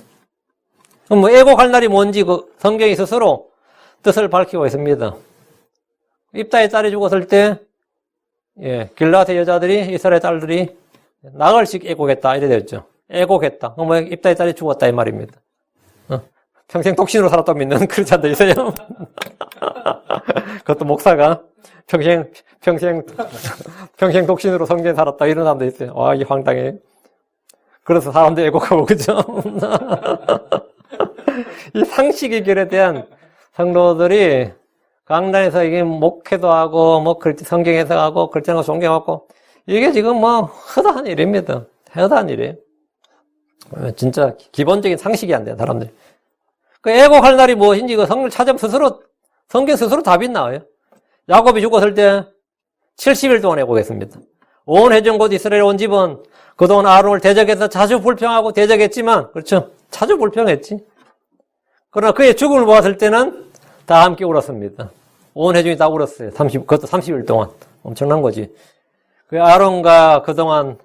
그럼 뭐 애곡할 날이 뭔지 그 성경이 스스로 뜻을 밝히고 있습니다. 입다의 딸이 죽었을 때, 길라앗의 여자들이, 이스라엘 딸들이 나흘씩 애곡했다 이래 되었죠. 애곡했다. 그럼 뭐 입다의 딸이 죽었다 이 말입니다. 평생 독신으로 살았다고 믿는 크리스찬도 있어요. 그것도 목사가 평생 독신으로 성전에 살았다 이런 사람도 있어요. 와, 이 황당해. 그래서 사람들 애곡하고 그죠? 이 상식의 결에 대한 성도들이 강단에서 이게 목회도 하고, 뭐, 성경 해석하고, 글자는 거 존경하고, 이게 지금 뭐, 허다한 일입니다. 허다한 일이에요. 진짜 기본적인 상식이 안 돼요, 사람들이. 그 애곡할 날이 무엇인지 그 성경을 찾으면 성경 스스로 답이 나와요. 야곱이 죽었을 때 70일 동안 애곡했습니다. 온 회중 곧 이스라엘 온 집은 그동안 아론을 대적해서 자주 불평하고 대적했지만, 그렇죠? 자주 불평했지. 그러나 그의 죽음을 보았을 때는 다 함께 울었습니다. 온 회중이 다 울었어요. 그것도 30일 동안. 엄청난 거지. 그 아론과 그동안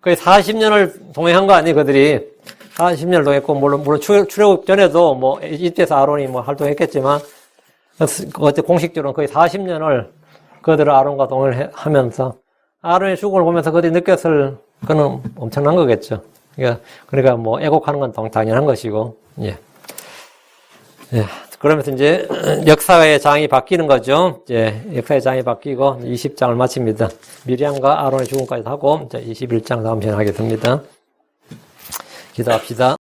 거의 40년을 동행한 거 아니에요, 그들이. 40년을 동행했고, 물론 출애굽 전에도 뭐, 이때서 아론이 뭐 활동했겠지만, 그때 공식적으로는 거의 40년을 그들을 아론과 동행을 하면서 아론의 죽음을 보면서 그들이 느꼈을 그는 엄청난 거겠죠. 그러니까 뭐 애곡하는 건 당연한 것이고, 예. 예. 그러면서 이제 역사의 장이 바뀌는 거죠. 이제 역사의 장이 바뀌고 20장을 마칩니다. 미리암과 아론의 죽음까지 하고 이제 21장 다음 시간에 하겠습니다. 기도합시다.